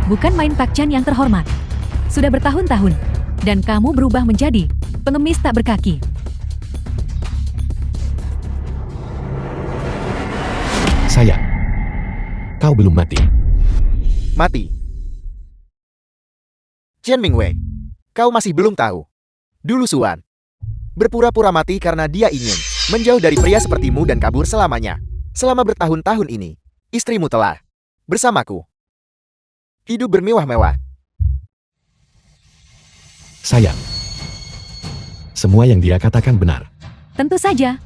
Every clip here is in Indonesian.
bukan main Pak-chan yang terhormat. Sudah bertahun-tahun, dan kamu berubah menjadi pengemis tak berkaki. Sayang, kau belum mati. Mati. Chen Mingwei, kau masih belum tahu. Dulu Suan berpura-pura mati karena dia ingin menjauh dari pria sepertimu dan kabur selamanya. Selama bertahun-tahun ini, istrimu telah bersamaku. Hidup bermewah-mewah. Sayang, semua yang dia katakan benar. Tentu saja.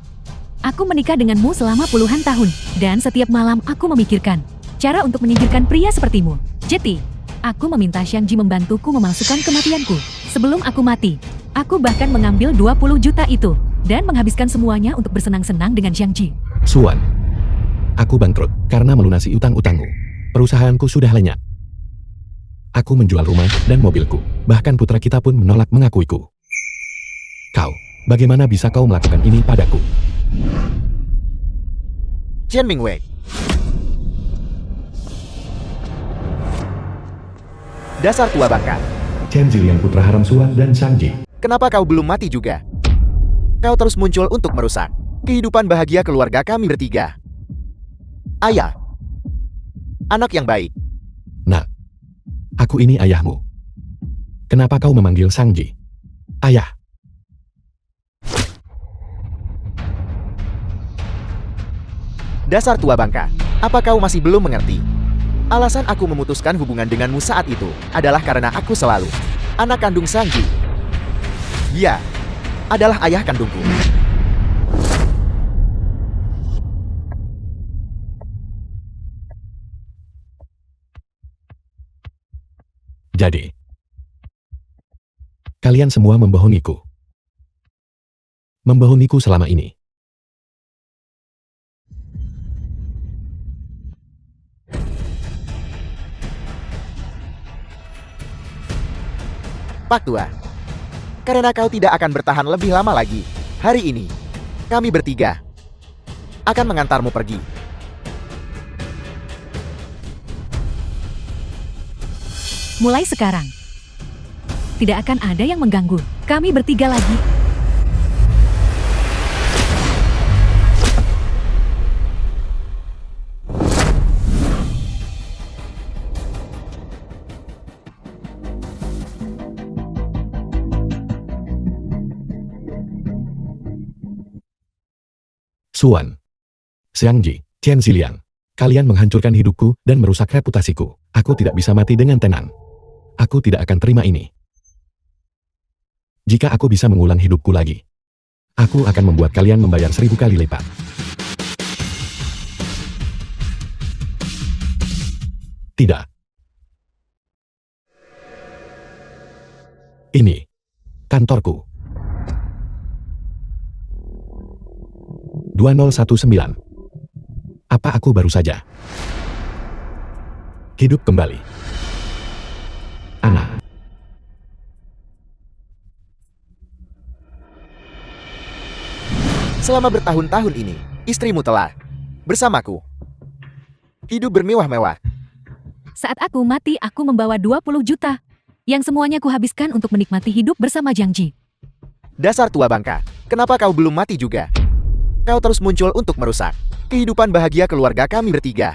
Aku menikah denganmu selama puluhan tahun, dan setiap malam aku memikirkan cara untuk menyingkirkan pria sepertimu. Jadi, aku meminta Xiang Ji membantuku memalsukan kematianku. Sebelum aku mati, aku bahkan mengambil 20 juta itu, dan menghabiskan semuanya untuk bersenang-senang dengan Xiang Ji. Suan, aku bangkrut karena melunasi utang-utangmu. Perusahaanku sudah lenyap. Aku menjual rumah dan mobilku. Bahkan putra kita pun menolak mengakuiku. Kau, bagaimana bisa kau melakukan ini padaku? Chen Mingwei. Dasar tua bangka. Chen Ziliang putra haram Suan dan Xiang Ji. Kenapa kau belum mati juga? Kau terus muncul untuk merusak kehidupan bahagia keluarga kami bertiga. Ayah. Anak yang baik. Nak, aku ini ayahmu. Kenapa kau memanggil Xiang Ji ayah? Dasar tua bangka. Apa kau masih belum mengerti? Alasan aku memutuskan hubungan denganmu saat itu adalah karena aku selalu anak kandung Xiang Ji. Dia adalah ayah kandungku. Jadi, kalian semua membohongiku. Membohongiku selama ini. Pak Tua, karena kau tidak akan bertahan lebih lama lagi, hari ini, kami bertiga akan mengantarmu pergi. Mulai sekarang, tidak akan ada yang mengganggu kami bertiga lagi. Suan, Xiang Ji, Chen Ziliang, kalian menghancurkan hidupku dan merusak reputasiku. Aku tidak bisa mati dengan tenang. Aku tidak akan terima ini. Jika aku bisa mengulang hidupku lagi, aku akan membuat kalian membayar 1000 kali lipat. Tidak. Ini kantorku. 2019. Apa aku baru saja hidup kembali? Anak. Selama bertahun-tahun ini, istrimu telah bersamaku. Hidup bermewah-mewah. Saat aku mati, aku membawa 20 juta, yang semuanya kuhabiskan untuk menikmati hidup bersama Xiang Ji. Dasar tua bangka, kenapa kau belum mati juga? Kau terus muncul untuk merusak kehidupan bahagia keluarga kami bertiga.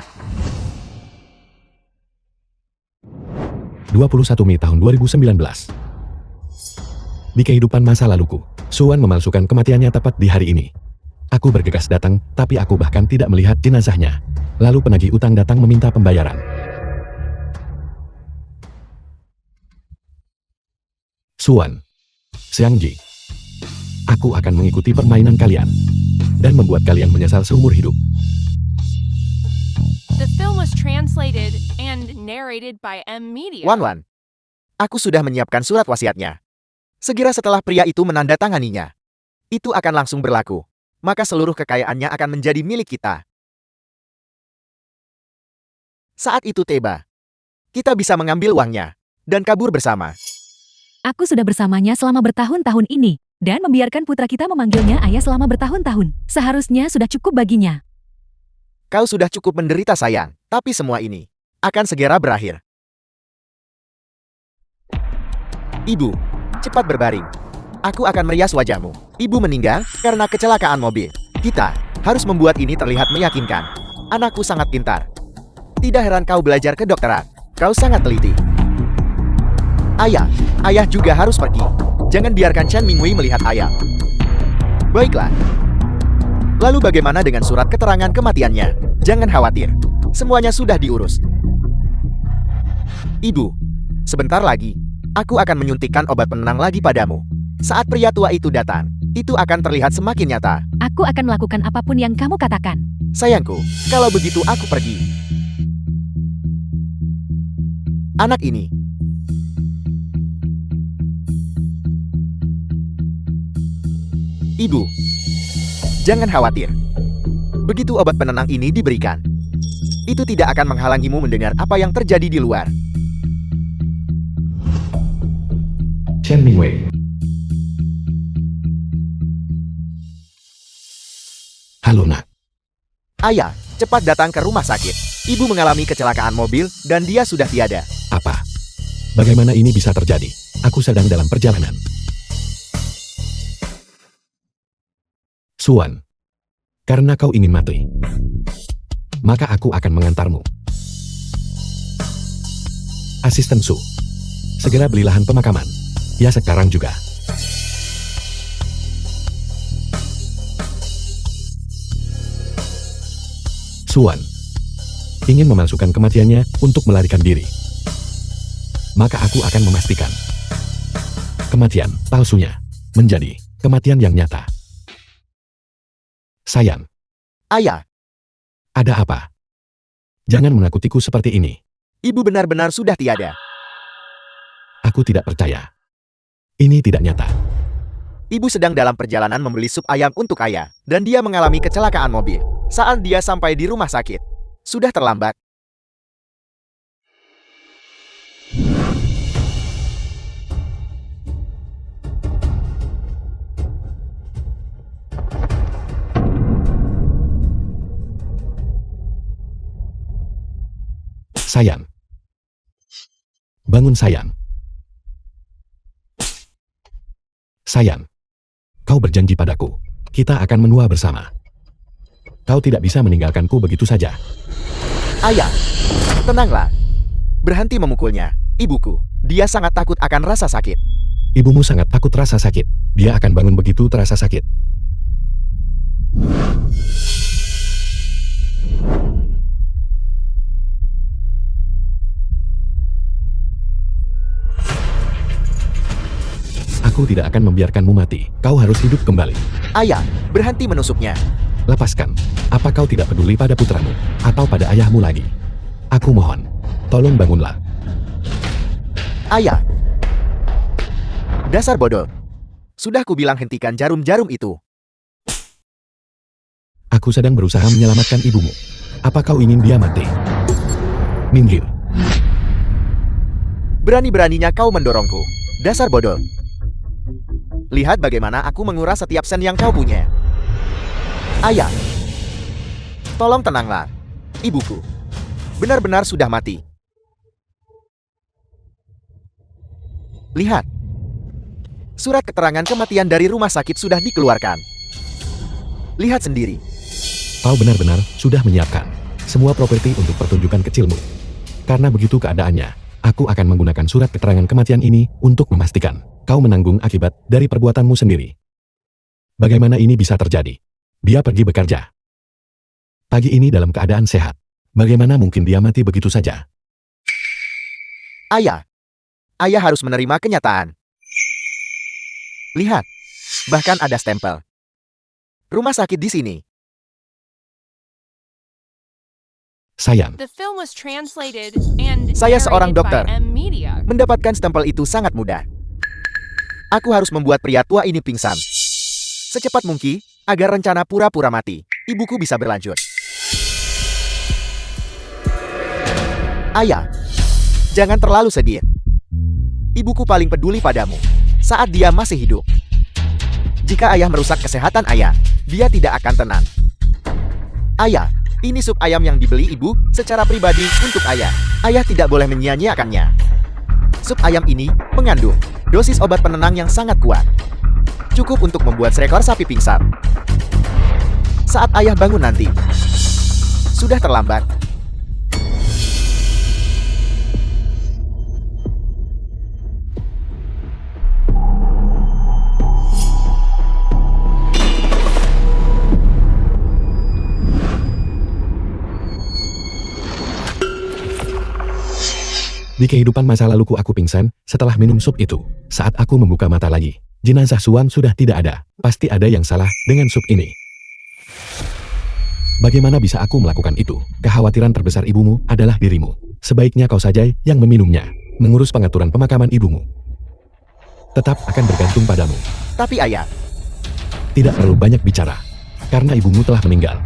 21 Mei tahun 2019. Di kehidupan masa laluku, Suan memalsukan kematiannya tepat di hari ini. Aku bergegas datang, tapi aku bahkan tidak melihat jenazahnya. Lalu penagih utang datang meminta pembayaran. Suan, Xiang Ji, aku akan mengikuti permainan kalian dan membuat kalian menyesal seumur hidup. The film was translated and narrated by M Media. Wan, aku sudah menyiapkan surat wasiatnya. Segera setelah pria itu menandatanganinya, itu akan langsung berlaku. Maka seluruh kekayaannya akan menjadi milik kita. Saat itu tiba, kita bisa mengambil uangnya dan kabur bersama. Aku sudah bersamanya selama bertahun-tahun ini, dan membiarkan putra kita memanggilnya ayah selama bertahun-tahun. Seharusnya sudah cukup baginya. Kau sudah cukup menderita sayang, tapi semua ini akan segera berakhir. Ibu, cepat berbaring. Aku akan merias wajahmu. Ibu meninggal karena kecelakaan mobil. Kita harus membuat ini terlihat meyakinkan. Anakku sangat pintar. Tidak heran kau belajar kedokteran. Kau sangat teliti. Ayah juga harus pergi. Jangan biarkan Chen Mingwei melihat ayah. Baiklah. Lalu bagaimana dengan surat keterangan kematiannya? Jangan khawatir. Semuanya sudah diurus. Ibu, sebentar lagi, aku akan menyuntikkan obat penenang lagi padamu. Saat pria tua itu datang, itu akan terlihat semakin nyata. Aku akan melakukan apapun yang kamu katakan. Sayangku, kalau begitu aku pergi. Anak ini. Ibu, jangan khawatir. Begitu obat penenang ini diberikan, itu tidak akan menghalangimu mendengar apa yang terjadi di luar. Chen Mingwei. Halo nak. Ayah, cepat datang ke rumah sakit. Ibu mengalami kecelakaan mobil dan dia sudah tiada. Apa? Bagaimana ini bisa terjadi? Aku sedang dalam perjalanan. Suan, karena kau ingin mati, maka aku akan mengantarmu. Asisten Su, segera beli lahan pemakaman. Ya sekarang juga. Suan ingin memasukkan kematiannya untuk melarikan diri. Maka aku akan memastikan kematian palsunya menjadi kematian yang nyata. Sayang. Ayah, Ada apa? Jangan menakutiku seperti ini. ibu benar-benar sudah tiada. Aku tidak percaya. Ini tidak nyata. Ibu sedang dalam perjalanan membeli sup ayam untuk ayah, dan dia mengalami kecelakaan mobil. Saat dia sampai di rumah sakit, sudah terlambat. Sayang. Bangun sayang. Sayang. Kau berjanji padaku. Kita akan menua bersama. Kau tidak bisa meninggalkanku begitu saja. Ayah, tenanglah. Berhenti memukulnya, ibuku. Dia sangat takut akan rasa sakit. Ibumu sangat takut rasa sakit. Dia akan bangun begitu terasa sakit. Aku tidak akan membiarkanmu mati. Kau harus hidup kembali. Ayah, berhenti menusuknya. Lepaskan. Apa kau tidak peduli pada putramu? Atau pada ayahmu lagi? Aku mohon. Tolong bangunlah. Ayah. Dasar bodoh. Sudah kubilang hentikan jarum-jarum itu. Aku sedang berusaha menyelamatkan ibumu. Apa kau ingin dia mati? Minggir. Berani-beraninya kau mendorongku. Dasar bodoh. Lihat bagaimana aku menguras setiap sen yang kau punya. Ayah. Tolong tenanglah. Ibuku. Benar-benar sudah mati. Lihat. Surat keterangan kematian dari rumah sakit sudah dikeluarkan. Lihat sendiri. Kau benar-benar sudah menyiapkan semua properti untuk pertunjukan kecilmu. Karena begitu keadaannya, aku akan menggunakan surat keterangan kematian ini untuk memastikan kau menanggung akibat dari perbuatanmu sendiri. Bagaimana ini bisa terjadi? Dia pergi bekerja. Pagi ini dalam keadaan sehat. Bagaimana mungkin dia mati begitu saja? Ayah. Ayah harus menerima kenyataan. Lihat. Bahkan ada stempel. Rumah sakit di sini. Sayang, The film was translated and Saya seorang narrated by dokter. M Media. Mendapatkan stempel itu sangat mudah. Aku harus membuat pria tua ini pingsan. Secepat mungkin, agar rencana pura-pura mati, ibuku bisa berlanjut. Ayah, jangan terlalu sedih. Ibuku paling peduli padamu saat dia masih hidup. Jika ayah merusak kesehatan ayah, dia tidak akan tenang. Ayah, ini sup ayam yang dibeli ibu secara pribadi untuk ayah. Ayah tidak boleh menyia-nyiakannya. Sup ayam ini mengandung Dosis obat penenang yang sangat kuat. Cukup untuk membuat seekor sapi pingsan. Saat ayah bangun nanti, sudah terlambat. Di kehidupan masa laluku aku pingsan setelah minum sup itu. Saat aku membuka mata lagi, jenazah Suan sudah tidak ada. Pasti ada yang salah dengan sup ini. Bagaimana bisa aku melakukan itu? Kekhawatiran terbesar ibumu adalah dirimu. Sebaiknya kau saja yang meminumnya. Mengurus pengaturan pemakaman ibumu tetap akan bergantung padamu. Tapi ayah, Tidak perlu banyak bicara, karena ibumu telah meninggal.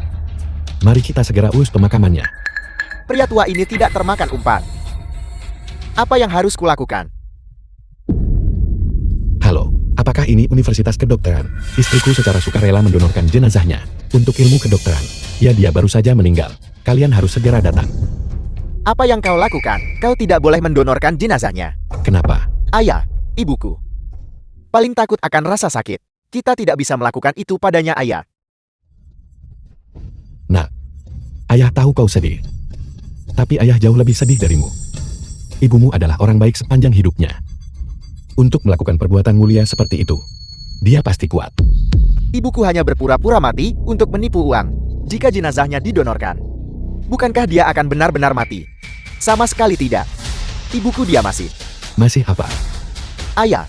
Mari kita segera urus pemakamannya. pria tua ini tidak termakan umpan. Apa yang harus kulakukan? Halo, apakah ini Universitas Kedokteran? Istriku secara sukarela mendonorkan jenazahnya untuk ilmu kedokteran. Ya, dia baru saja meninggal. Kalian harus segera datang. Apa yang kau lakukan? Kau tidak boleh mendonorkan jenazahnya. Kenapa? Ayah, ibuku paling takut akan rasa sakit. Kita tidak bisa melakukan itu padanya, ayah. Nak, ayah tahu kau sedih. Tapi ayah jauh lebih sedih darimu. Ibumu adalah orang baik sepanjang hidupnya. Untuk melakukan perbuatan mulia seperti itu, dia pasti kuat. Ibuku hanya berpura-pura mati untuk menipu uang. Jika jenazahnya didonorkan, bukankah dia akan benar-benar mati? Sama sekali tidak. Ibuku dia masih. Masih apa? Ayah,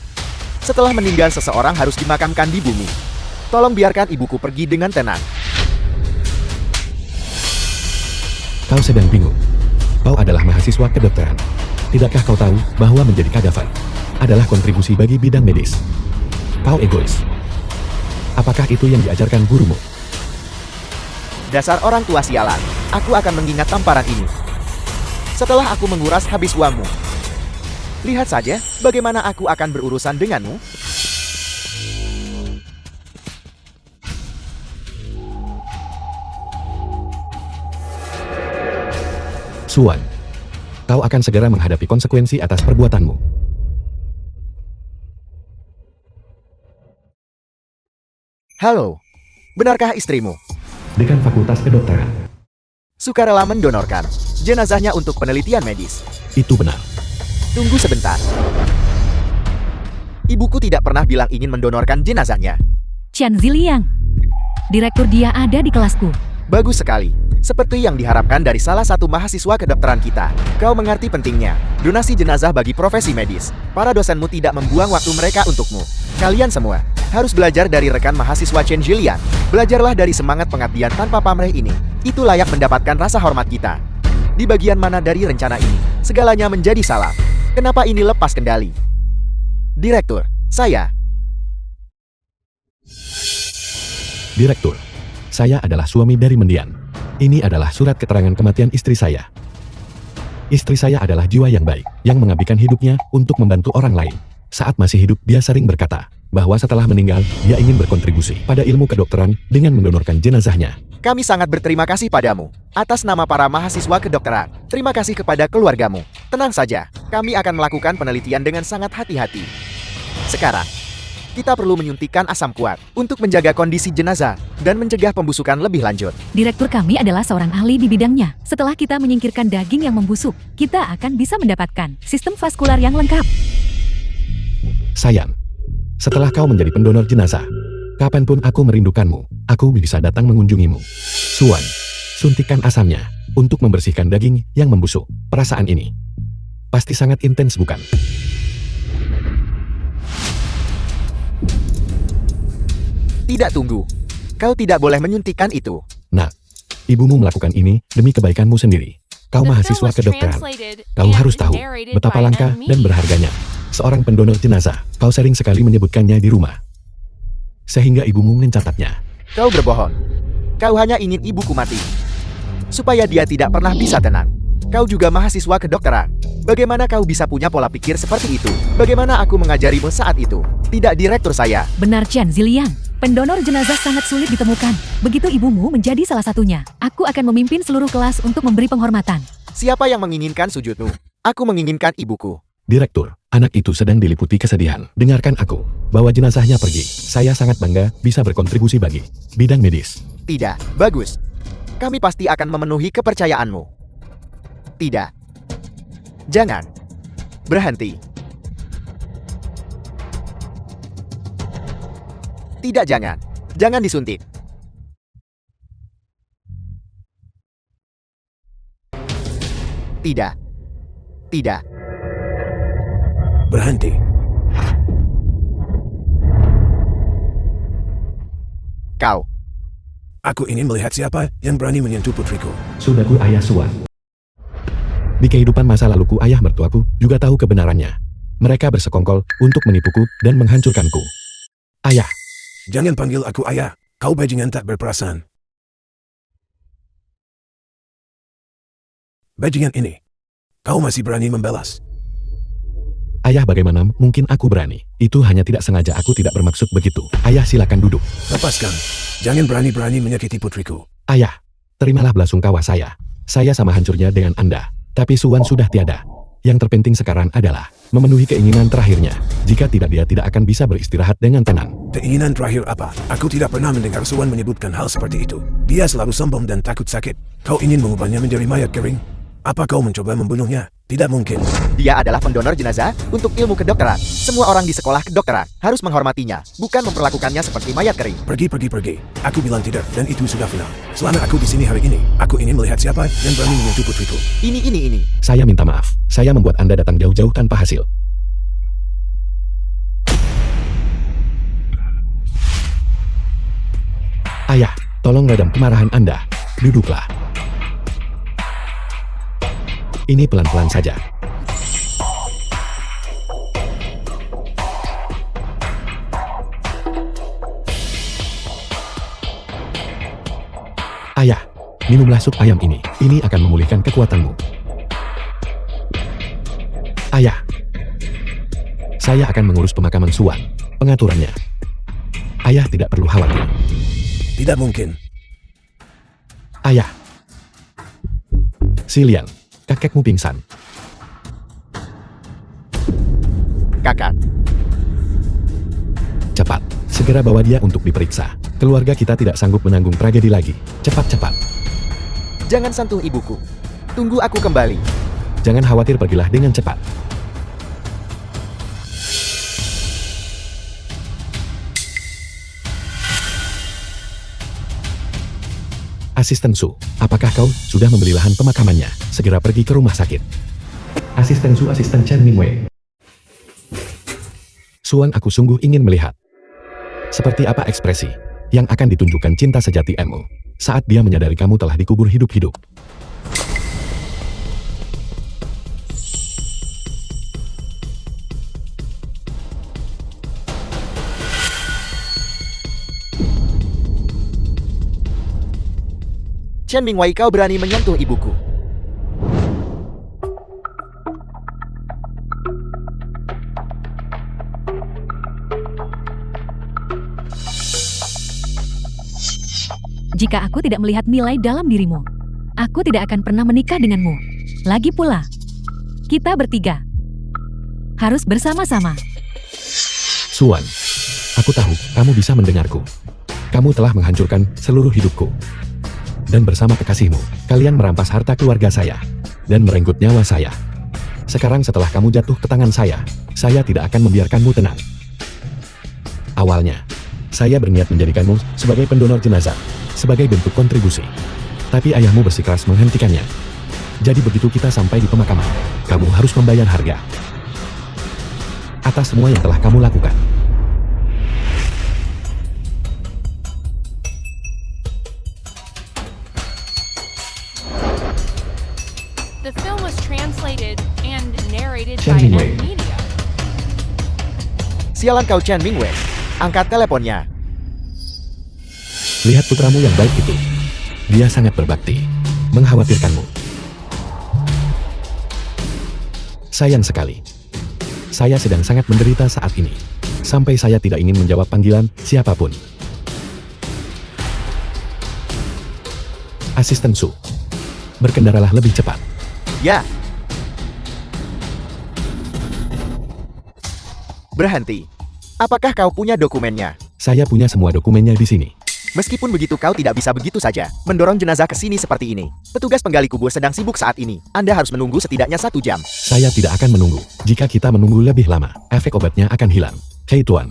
setelah meninggal seseorang harus dimakamkan di bumi. Tolong biarkan ibuku pergi dengan tenang. Kau sedang bingung. Kau adalah mahasiswa kedokteran. Tidakkah kau tahu bahwa menjadi kadaver adalah kontribusi bagi bidang medis? Kau egois. Apakah itu yang diajarkan gurumu? Dasar orang tua sialan. Aku akan mengingat tamparan ini setelah aku menguras habis uangmu. Lihat saja bagaimana aku akan berurusan denganmu. Suan, kau akan segera menghadapi konsekuensi atas perbuatanmu. Halo, benarkah istrimu Dekan Fakultas Kedokteran. sukarela mendonorkan jenazahnya untuk penelitian medis? Itu benar. Tunggu sebentar. Ibuku tidak pernah bilang ingin mendonorkan jenazahnya. Qian Ziliang. Direktur dia ada di kelasku. Bagus sekali. Seperti yang diharapkan dari salah satu mahasiswa kedokteran kita. Kau mengerti pentingnya donasi jenazah bagi profesi medis. Para dosenmu tidak membuang waktu mereka untukmu. Kalian semua harus belajar dari rekan mahasiswa Chen Ziliang. Belajarlah dari semangat pengabdian tanpa pamrih ini. Itu layak mendapatkan rasa hormat kita. Di bagian mana dari rencana ini, segalanya menjadi salah. Kenapa ini lepas kendali? Direktur, saya. Direktur, saya adalah suami dari Mendian. Ini adalah surat keterangan kematian istri saya. Istri saya adalah jiwa yang baik, yang mengabdikan hidupnya untuk membantu orang lain. Saat masih hidup, dia sering berkata bahwa setelah meninggal, dia ingin berkontribusi pada ilmu kedokteran dengan mendonorkan jenazahnya. Kami sangat berterima kasih padamu. Atas nama para mahasiswa kedokteran, terima kasih kepada keluargamu. Tenang saja, kami akan melakukan penelitian dengan sangat hati-hati. Sekarang, kita perlu menyuntikkan asam kuat untuk menjaga kondisi jenazah dan mencegah pembusukan lebih lanjut. Direktur kami adalah seorang ahli di bidangnya. Setelah kita menyingkirkan daging yang membusuk, kita akan bisa mendapatkan sistem vaskular yang lengkap. Sayang, setelah kau menjadi pendonor jenazah, kapanpun aku merindukanmu, aku bisa datang mengunjungimu. Suan, suntikan asamnya untuk membersihkan daging yang membusuk. Perasaan ini pasti sangat intens, bukan? Tidak, tunggu. Kau tidak boleh menyuntikkan itu. Nah, ibumu melakukan ini demi kebaikanmu sendiri. Kau The film mahasiswa was kedokteran. translated Kau and harus tahu narrated betapa by langka Anne dan Mead. berharganya seorang pendonor jenazah. Kau sering sekali menyebutkannya di rumah, sehingga ibumu mencatatnya. Kau berbohong. Kau hanya ingin ibuku mati, supaya dia tidak pernah bisa tenang. Kau juga mahasiswa kedokteran. Bagaimana kau bisa punya pola pikir seperti itu? Bagaimana aku mengajarimu saat itu? Tidak, direktur saya. Benar, Qian Ziliang. Pendonor jenazah sangat sulit ditemukan. Begitu ibumu menjadi salah satunya. Aku akan memimpin seluruh kelas untuk memberi penghormatan. Siapa yang menginginkan sujudmu? Aku menginginkan ibuku. Direktur, anak itu sedang diliputi kesedihan. Dengarkan aku. Bawa jenazahnya pergi. Saya sangat bangga bisa berkontribusi bagi bidang medis. Tidak, bagus. Kami pasti akan memenuhi kepercayaanmu. Tidak. Jangan. Berhenti. Tidak, jangan. Jangan disuntik. Tidak. Tidak. Berhenti. Kau. Aku ingin melihat siapa yang berani menyentuh putriku. Sudahku ayah Suan. Di kehidupan masa laluku ayah mertuaku juga tahu kebenarannya. Mereka bersekongkol untuk menipuku dan menghancurkanku. Ayah, Jangan panggil aku ayah. Kau bajingan tak berperasaan. Bajingan ini. Kau masih berani membalas. ayah bagaimana mungkin aku berani? Itu hanya tidak sengaja, aku tidak bermaksud begitu. Ayah silakan duduk. Lepaskan. Jangan berani-berani menyakiti putriku. Ayah, terimalah belasungkawa saya. Saya sama hancurnya dengan Anda. Tapi Suwan sudah tiada. Yang terpenting sekarang adalah memenuhi keinginan terakhirnya. Jika tidak, dia tidak akan bisa beristirahat dengan tenang. Keinginan terakhir apa? Aku tidak pernah mendengar Suwan menyebutkan hal seperti itu. Dia selalu sombong dan takut sakit. Kau ingin mengubahnya menjadi mayat kering? Apa kau mencoba membunuhnya? Tidak mungkin. Dia adalah pendonor jenazah untuk ilmu kedokteran. Semua orang di sekolah kedokteran harus menghormatinya, bukan memperlakukannya seperti mayat kering. Pergi. Aku bilang tidak, dan itu sudah final. Selama aku di sini hari ini, aku ingin melihat siapa yang berani menyentuh putriku. Ini. Saya minta maaf. Saya membuat Anda datang jauh-jauh tanpa hasil. Ayah, tolong redam kemarahan Anda. Duduklah. Ini pelan-pelan saja. Ayah, minumlah sup ayam ini. Ini akan memulihkan kekuatanmu. Ayah, saya akan mengurus pemakaman Suwan, pengaturannya. Ayah tidak perlu khawatir. Tidak mungkin. Ayah. Silian, kakekmu pingsan. Kakak. Cepat, segera bawa dia untuk diperiksa. Keluarga kita tidak sanggup menanggung tragedi lagi. Cepat. Jangan sentuh ibuku. Tunggu aku kembali. Jangan khawatir, pergilah dengan cepat. Asisten Su, apakah kau sudah membeli lahan pemakamannya? Segera pergi ke rumah sakit. Asisten Su, asisten Chen Mingwei. Suan, aku sungguh ingin melihat seperti apa ekspresi yang akan ditunjukkan cinta sejati Emu saat dia menyadari kamu telah dikubur hidup-hidup. Chen Mingwei, kau berani menyentuh ibuku. Jika aku tidak melihat nilai dalam dirimu, aku tidak akan pernah menikah denganmu. Lagi pula, kita bertiga harus bersama-sama. Suan, aku tahu kamu bisa mendengarku. Kamu telah menghancurkan seluruh hidupku. Dan bersama kekasihmu, kalian merampas harta keluarga saya dan merenggut nyawa saya. Sekarang setelah kamu jatuh ke tangan saya tidak akan membiarkanmu tenang. Awalnya, saya berniat menjadikanmu sebagai pendonor jenazah, sebagai bentuk kontribusi. Tapi ayahmu bersikeras menghentikannya. Jadi begitu kita sampai di pemakaman, kamu harus membayar harga atas semua yang telah kamu lakukan. The film was translated and narrated Chen by Mingwei. Net Media. Sialan kau, Chen Mingwei. Angkat teleponnya. Lihat putramu yang baik itu. Dia sangat berbakti. Mengkhawatirkanmu. Sayang sekali. Saya sedang sangat menderita saat ini. Sampai saya tidak ingin menjawab panggilan siapapun. Asisten Su, berkendaralah lebih cepat. Ya. Berhenti. Apakah kau punya dokumennya? Saya punya semua dokumennya di sini. Meskipun begitu kau tidak bisa begitu saja mendorong jenazah ke sini seperti ini. Petugas penggali kubur sedang sibuk saat ini. Anda harus menunggu setidaknya 1 jam. Saya tidak akan menunggu. Jika kita menunggu lebih lama, efek obatnya akan hilang. Hei Tuan,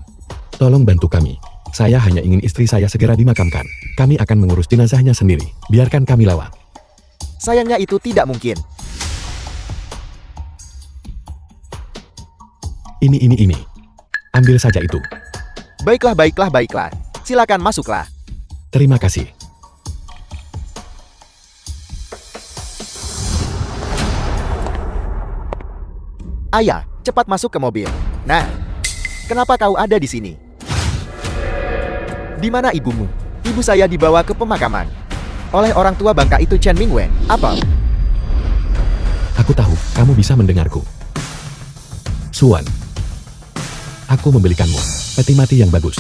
tolong bantu kami. Saya hanya ingin istri saya segera dimakamkan. Kami akan mengurus jenazahnya sendiri. Biarkan kami lawat. Sayangnya itu tidak mungkin. Ini. Ambil saja itu. Baiklah. Silakan masuklah. Terima kasih. Ayah, cepat masuk ke mobil. Nah, kenapa kau ada di sini? Di mana ibumu? Ibu saya dibawa ke pemakaman oleh orang tua bangka itu Chen Mingwei. Apa? Aku tahu, kamu bisa mendengarku. Suan, aku membelikanmu peti mati yang bagus,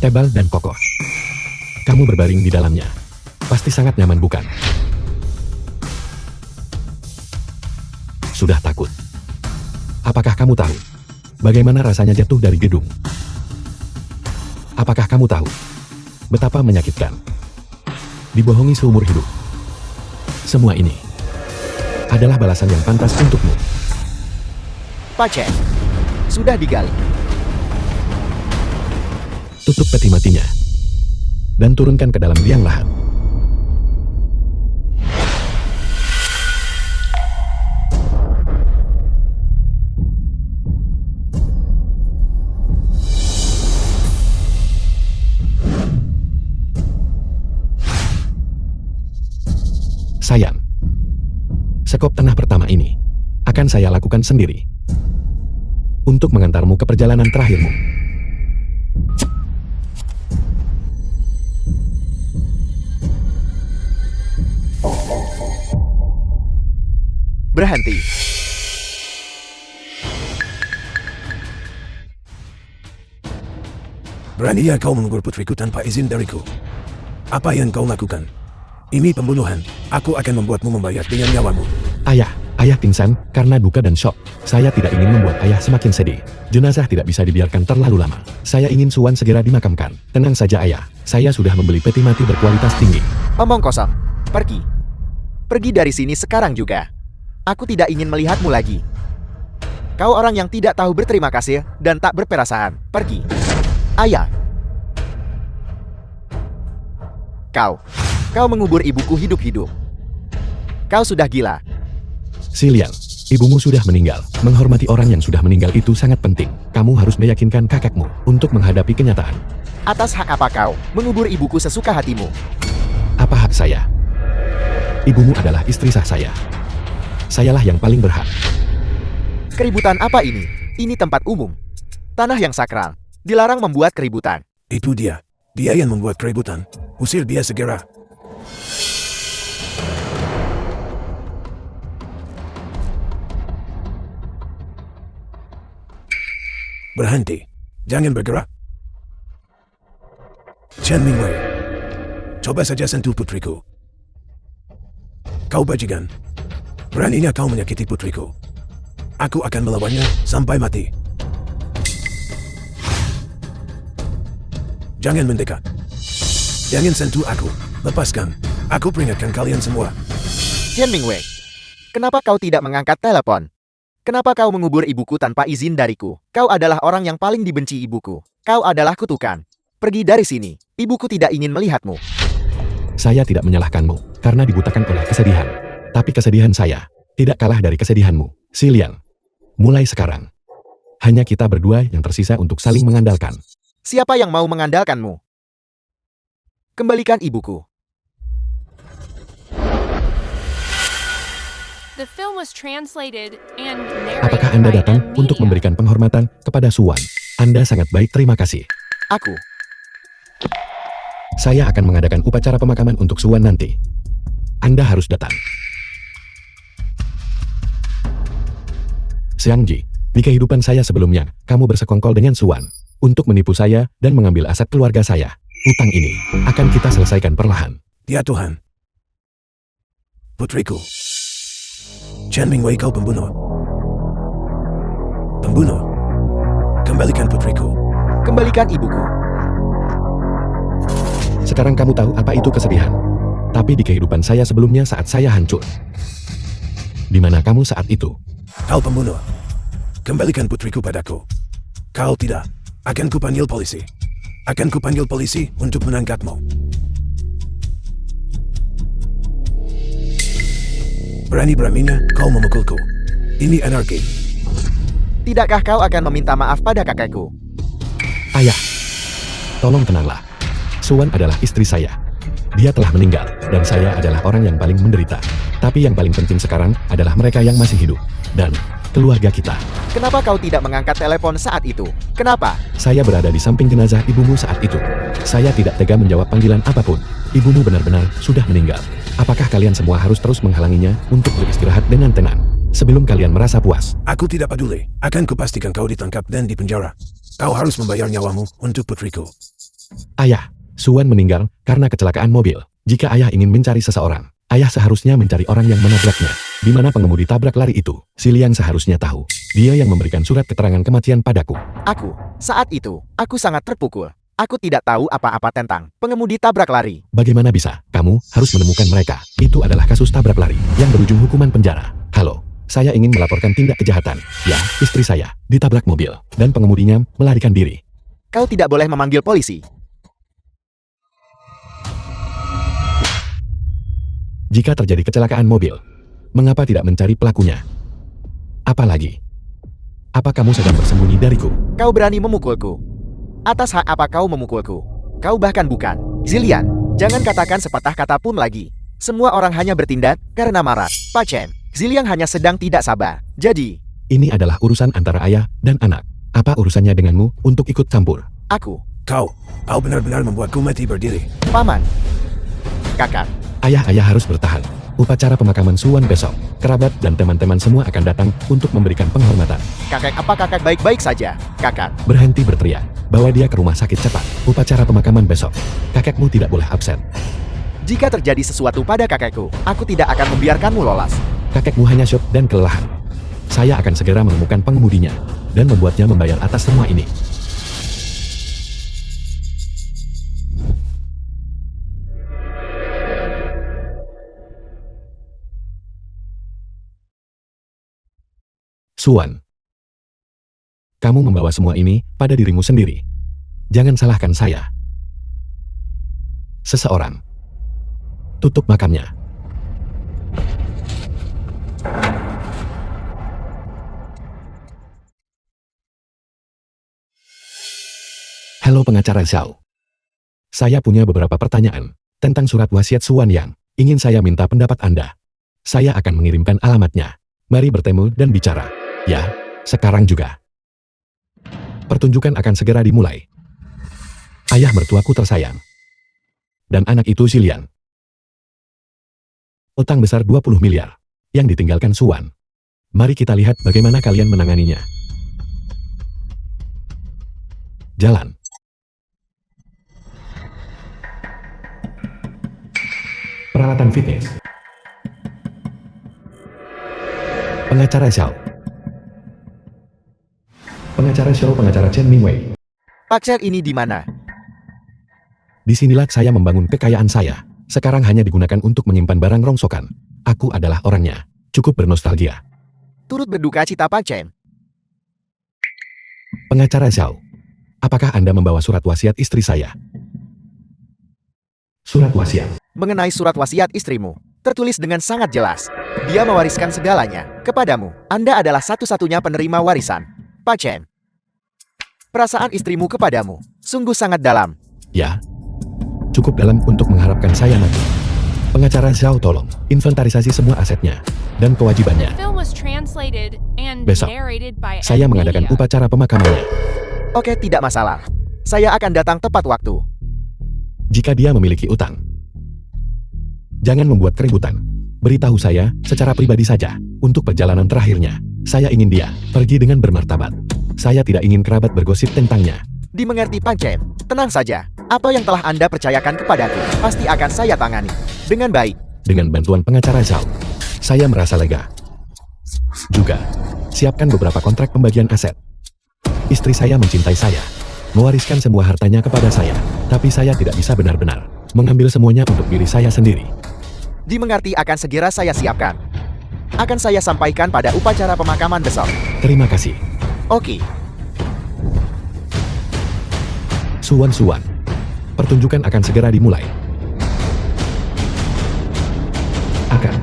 tebal dan kokoh. Kamu berbaring di dalamnya. Pasti sangat nyaman, bukan? Sudah takut? Apakah kamu tahu bagaimana rasanya jatuh dari gedung? Apakah kamu tahu betapa menyakitkan dibohongi seumur hidup? Semua ini adalah balasan yang pantas untukmu. Pak Chen, sudah digali. Tutup peti matinya dan turunkan ke dalam liang lahat. Sayang, sekop tanah pertama ini akan saya lakukan sendiri untuk mengantarmu ke perjalanan terakhirmu. Berhenti. Beraninya kau mengubur putriku tanpa izin dariku? Apa yang kau lakukan? Ini pembunuhan. Aku akan membuatmu membayar dengan nyawamu. Ayah pingsan karena duka dan shock. Saya tidak ingin membuat ayah semakin sedih. Jenazah tidak bisa dibiarkan terlalu lama. Saya ingin Suan segera dimakamkan. Tenang saja ayah, saya sudah membeli peti mati berkualitas tinggi. Omong kosong. Pergi. Pergi dari sini sekarang juga. Aku tidak ingin melihatmu lagi. Kau orang yang tidak tahu berterima kasih dan tak berperasaan. Pergi. Ayah. Kau mengubur ibuku hidup-hidup. Kau sudah gila. Silian, ibumu sudah meninggal. Menghormati orang yang sudah meninggal itu sangat penting. Kamu harus meyakinkan kakekmu untuk menghadapi kenyataan. Atas hak apa kau mengubur ibuku sesuka hatimu? Apa hak saya? Ibumu adalah istri sah saya. Sayalah yang paling berhak. Keributan apa ini? Ini tempat umum. Tanah yang sakral. Dilarang membuat keributan. Itu dia. Dia yang membuat keributan. Usir dia segera. Berhenti. Jangan bergerak. Chen Mingwei, coba saja sentuh putriku. Kau bajingan. Beraninya kau menyakiti putriku. Aku akan melawannya sampai mati. Jangan mendekat. Jangan sentuh aku. Lepaskan. Aku peringatkan kalian semua. Chen Mingwei, kenapa kau tidak mengangkat telepon? Kenapa kau mengubur ibuku tanpa izin dariku? Kau adalah orang yang paling dibenci ibuku. Kau adalah kutukan. Pergi dari sini. Ibuku tidak ingin melihatmu. Saya tidak menyalahkanmu karena dibutakan oleh kesedihan. Tapi kesedihan saya tidak kalah dari kesedihanmu, Silian. Mulai sekarang, hanya kita berdua yang tersisa untuk saling mengandalkan. Siapa yang mau mengandalkanmu? Kembalikan ibuku. The film was translated and narrated Apakah Anda by datang M untuk Media. memberikan penghormatan kepada Suan? Anda sangat baik, terima kasih. Aku. Saya akan mengadakan upacara pemakaman untuk Suan nanti. Anda harus datang. Xiangji, di kehidupan saya sebelumnya, kamu bersekongkol dengan Suan untuk menipu saya dan mengambil aset keluarga saya. Utang ini akan kita selesaikan perlahan. Ya Tuhan. Putriku. Chen Mingwei, kau pembunuh. Pembunuh. Kembalikan putriku. Kembalikan ibuku. Sekarang kamu tahu apa itu kesedihan. Tapi di kehidupan saya sebelumnya saat saya hancur. Di mana kamu saat itu? Kau pembunuh. Kembalikan putriku padaku. Kau tidak. Akan kupanggil polisi. Akan kupanggil polisi untuk menangkapmu. Berani-beraninya kau memukulku. Ini anarki. Tidakkah kau akan meminta maaf pada kakekku? Ayah, tolong tenanglah. Suwan adalah istri saya. Dia telah meninggal, dan saya adalah orang yang paling menderita. Tapi yang paling penting sekarang adalah mereka yang masih hidup. Dan keluarga kita. Kenapa kau tidak mengangkat telepon saat itu? Kenapa? Saya berada di samping jenazah ibumu saat itu. Saya tidak tega menjawab panggilan apapun. Ibumu benar-benar sudah meninggal. Apakah kalian semua harus terus menghalanginya untuk beristirahat dengan tenang? Sebelum kalian merasa puas. Aku tidak peduli. Akan kupastikan kau ditangkap dan dipenjara. Kau harus membayar nyawamu untuk putriku. Ayah, Suwan meninggal karena kecelakaan mobil. Jika ayah ingin mencari seseorang, ayah seharusnya mencari orang yang menabraknya. Di mana pengemudi tabrak lari itu? Si Liang seharusnya tahu. Dia yang memberikan surat keterangan kematian padaku. Saat itu, aku sangat terpukul. Aku tidak tahu apa-apa tentang pengemudi tabrak lari. Bagaimana bisa? Kamu harus menemukan mereka. Itu adalah kasus tabrak lari yang berujung hukuman penjara. Halo, saya ingin melaporkan tindak kejahatan. Ya, istri saya ditabrak mobil dan pengemudinya melarikan diri. Kau tidak boleh memanggil polisi. Jika terjadi kecelakaan mobil, mengapa tidak mencari pelakunya? Apalagi, apa kamu sedang bersembunyi dariku? Kau berani memukulku. Atas hak apa kau memukulku? Kau bahkan bukan. Zilian, jangan katakan sepatah kata pun lagi. Semua orang hanya bertindak karena marah. Pak Chen, Zilian hanya sedang tidak sabar. Jadi, ini adalah urusan antara ayah dan anak. Apa urusannya denganmu untuk ikut campur? Kau benar-benar membuatku mati berdiri. Paman, kakak, Ayah harus bertahan. Upacara pemakaman Suwan besok. Kerabat dan teman-teman semua akan datang untuk memberikan penghormatan. kakek apa kakak baik-baik saja? Kakak, Berhenti berteriak. Bawa dia ke rumah sakit cepat. Upacara pemakaman besok. Kakekmu tidak boleh absen. jika terjadi sesuatu pada kakekku, aku tidak akan membiarkanmu lolos. Kakekmu hanya syok dan kelelahan. Saya akan segera menemukan pengemudinya dan membuatnya membayar atas semua ini. Suwan, kamu membawa semua ini pada dirimu sendiri. Jangan salahkan saya. Seseorang tutup makamnya. Halo pengacara Xiao. Saya punya beberapa pertanyaan tentang surat wasiat Suwan yang ingin saya minta pendapat Anda. Saya akan mengirimkan alamatnya. Mari bertemu dan bicara. Ya, sekarang juga. Pertunjukan akan segera dimulai. Ayah mertuaku tersayang. Dan anak itu Zilian. Utang besar 20 miliar yang ditinggalkan Suwan. Mari kita lihat bagaimana kalian menanganinya. Jalan. Peralatan fitness. Pengacara Xiao. Pengacara Xiao, pengacara Chen Mingwei. Pak Chen ini di mana? Disinilah saya membangun kekayaan saya. Sekarang hanya digunakan untuk menyimpan barang rongsokan. Aku adalah orangnya. Cukup bernostalgia. Turut berduka cita Pak Chen. Pengacara Xiao. Apakah Anda membawa surat wasiat istri saya? Surat wasiat. Mengenai surat wasiat istrimu, tertulis dengan sangat jelas. Dia mewariskan segalanya kepadamu. Anda adalah satu-satunya penerima warisan. Pak Chen. Perasaan istrimu kepadamu sungguh sangat dalam. Ya. Cukup dalam untuk mengharapkan saya mati. Pengacara Xiao tolong inventarisasi semua asetnya dan kewajibannya. Film was translated and Besok, narrated by saya mengadakan Media. upacara pemakamannya. Oke, tidak masalah. Saya akan datang tepat waktu. Jika dia memiliki utang, jangan membuat keributan. Beritahu saya secara pribadi saja. Untuk perjalanan terakhirnya, saya ingin dia pergi dengan bermartabat. Saya tidak ingin kerabat bergosip tentangnya. Dimengerti Pak Chen. Tenang saja. Apa yang telah Anda percayakan kepadaku, pasti akan saya tangani dengan baik. Dengan bantuan pengacara Zhao, saya merasa lega. Juga, siapkan beberapa kontrak pembagian aset. Istri saya mencintai saya, mewariskan semua hartanya kepada saya, tapi saya tidak bisa benar-benar mengambil semuanya untuk diri saya sendiri. Dimengerti, akan segera saya siapkan. Akan saya sampaikan pada upacara pemakaman besok. Terima kasih. Oke. Suwan. Pertunjukan akan segera dimulai. Akan.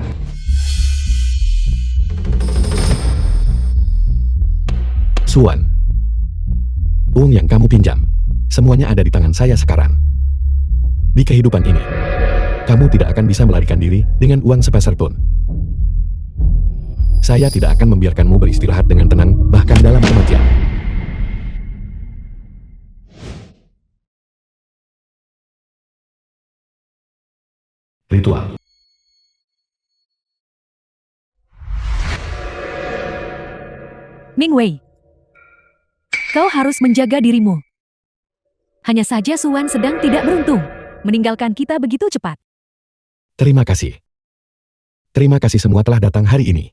Suwan. Uang yang kamu pinjam, semuanya ada di tangan saya sekarang. Di kehidupan ini, kamu tidak akan bisa melarikan diri dengan uang sepeser pun. Saya tidak akan membiarkanmu beristirahat dengan tenang, bahkan dalam kematian. Ritual. Mingwei, kau harus menjaga dirimu. Hanya saja Suwan sedang tidak beruntung, meninggalkan kita begitu cepat. Terima kasih. Terima kasih semua telah datang hari ini.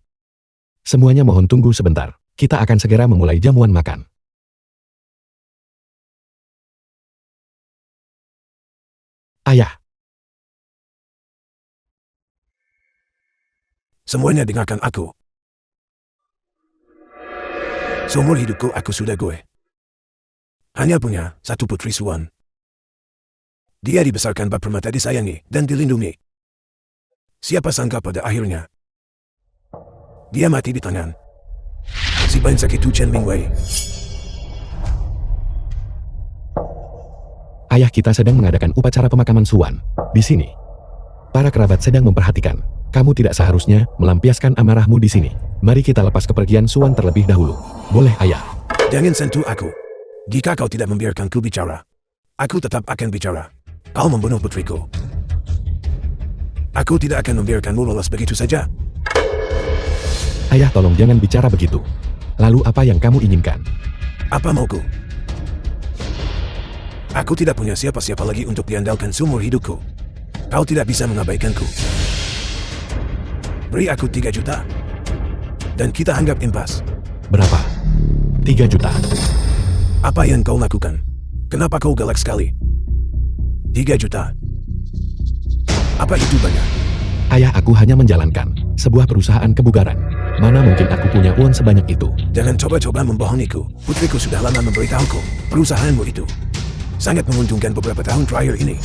Semuanya mohon tunggu sebentar. Kita akan segera memulai jamuan makan. Ayah, Semuanya dengarkan aku. Seumur hidupku aku sudah gue. Hanya punya satu putri Suwan. Dia dibesarkan bak permata, disayangi dan dilindungi. Siapa sangka pada akhirnya dia mati di tangan si brengsek itu, Chen Mingwei. ayah kita sedang mengadakan upacara pemakaman Suwan. Di sini, para kerabat sedang memperhatikan. Kamu tidak seharusnya melampiaskan amarahmu di sini. Mari kita lepas kepergian Suwan terlebih dahulu. Boleh, ayah? Jangan sentuh aku. Jika kau tidak membiarkanku bicara, aku tetap akan bicara. Kau membunuh putriku. Aku tidak akan membiarkanmu lolos begitu saja. Ayah, tolong jangan bicara begitu. Lalu apa yang kamu inginkan? Apa mauku? Aku tidak punya siapa-siapa lagi untuk diandalkan seumur hidupku. Kau tidak bisa mengabaikanku. Beri aku 3 juta. Dan kita anggap impas. Berapa? 3 juta. Apa yang kau lakukan? Kenapa kau galak sekali? 3 juta. Apa itu banyak? Ayah, aku hanya menjalankan sebuah perusahaan kebugaran. Mana mungkin aku punya uang sebanyak itu? Jangan coba-coba membohongiku. Putriku sudah lama memberitahuku. Perusahaanmu itu sangat menguntungkan beberapa tahun terakhir ini.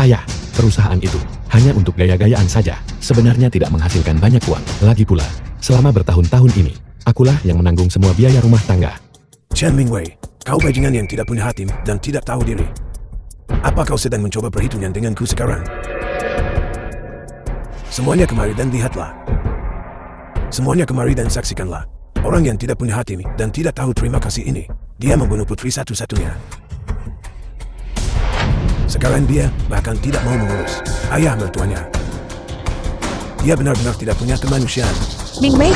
Ayah, perusahaan itu hanya untuk gaya-gayaan saja. Sebenarnya tidak menghasilkan banyak uang. Lagi pula, selama bertahun-tahun ini, akulah yang menanggung semua biaya rumah tangga. Chen Mingwei, kau bajingan yang tidak punya hati dan tidak tahu diri. Apa kau sedang mencoba perhitungan denganku sekarang? Semuanya kemari dan lihatlah. Semuanya kemari dan saksikanlah. Orang yang tidak punya hati dan tidak tahu terima kasih ini, dia membunuh putri satu-satunya. Sekarang dia bahkan tidak mau mengurus ayah mertuanya. Dia benar-benar tidak punya kemanusiaan. Mingwei,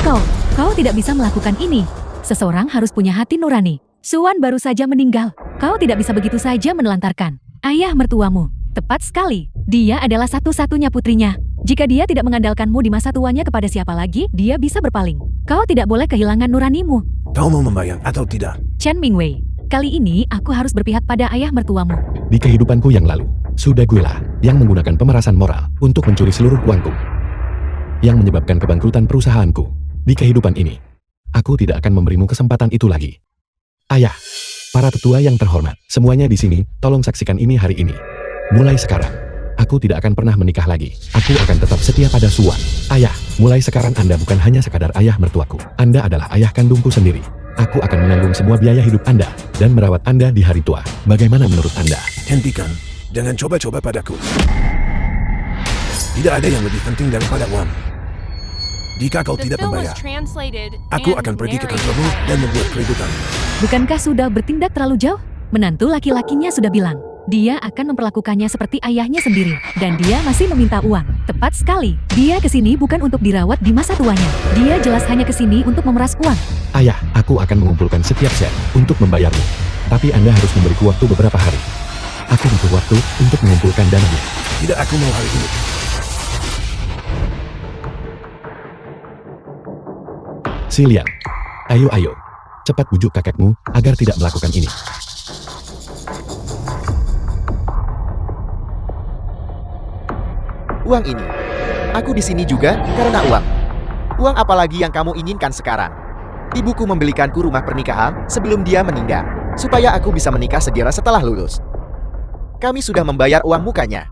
kau tidak bisa melakukan ini. Seseorang harus punya hati nurani. Suwan baru saja meninggal. Kau tidak bisa begitu saja menelantarkan ayah mertuamu. Tepat sekali. Dia adalah satu-satunya putrinya. Jika dia tidak mengandalkanmu di masa tuanya, kepada siapa lagi dia bisa berpaling? Kau tidak boleh kehilangan nuranimu. Kau mau membayar atau tidak? Chen Mingwei, kali ini aku harus berpihak pada ayah mertuamu. Di kehidupanku yang lalu, sudah guelah yang menggunakan pemerasan moral untuk mencuri seluruh uangku, yang menyebabkan kebangkrutan perusahaanku. Di kehidupan ini, aku tidak akan memberimu kesempatan itu lagi. Ayah, para tetua yang terhormat, semuanya di sini, tolong saksikan ini hari ini. Mulai sekarang, aku tidak akan pernah menikah lagi. Aku akan tetap setia pada Suwan. Ayah, mulai sekarang Anda bukan hanya sekadar ayah mertuaku. Anda adalah ayah kandungku sendiri. Aku akan menanggung semua biaya hidup Anda dan merawat Anda di hari tua. Bagaimana menurut Anda? Hentikan. Jangan coba-coba padaku. Tidak ada yang lebih penting daripada uang. Jika kau The tidak film was membayar, translated aku and akan pergi ke narrated kantormu by dan membuat keributan. Bukankah sudah bertindak terlalu jauh? Menantu laki-lakinya sudah bilang, dia akan memperlakukannya seperti ayahnya sendiri. Dan dia masih meminta uang. Tepat sekali. Dia kesini bukan untuk dirawat di masa tuanya. Dia jelas hanya kesini untuk memeras uang. Ayah, aku akan mengumpulkan setiap sen untuk membayarmu. Tapi Anda harus memberiku waktu beberapa hari. Aku butuh waktu untuk mengumpulkan dananya. Tidak, aku mau hari ini. Silian, ayo. Cepat bujuk kakekmu agar tidak melakukan ini. Uang ini. Aku di sini juga karena uang. Uang apalagi yang kamu inginkan sekarang? Ibuku membelikanku rumah pernikahan sebelum dia meninggal, supaya aku bisa menikah segera setelah lulus. Kami sudah membayar uang mukanya.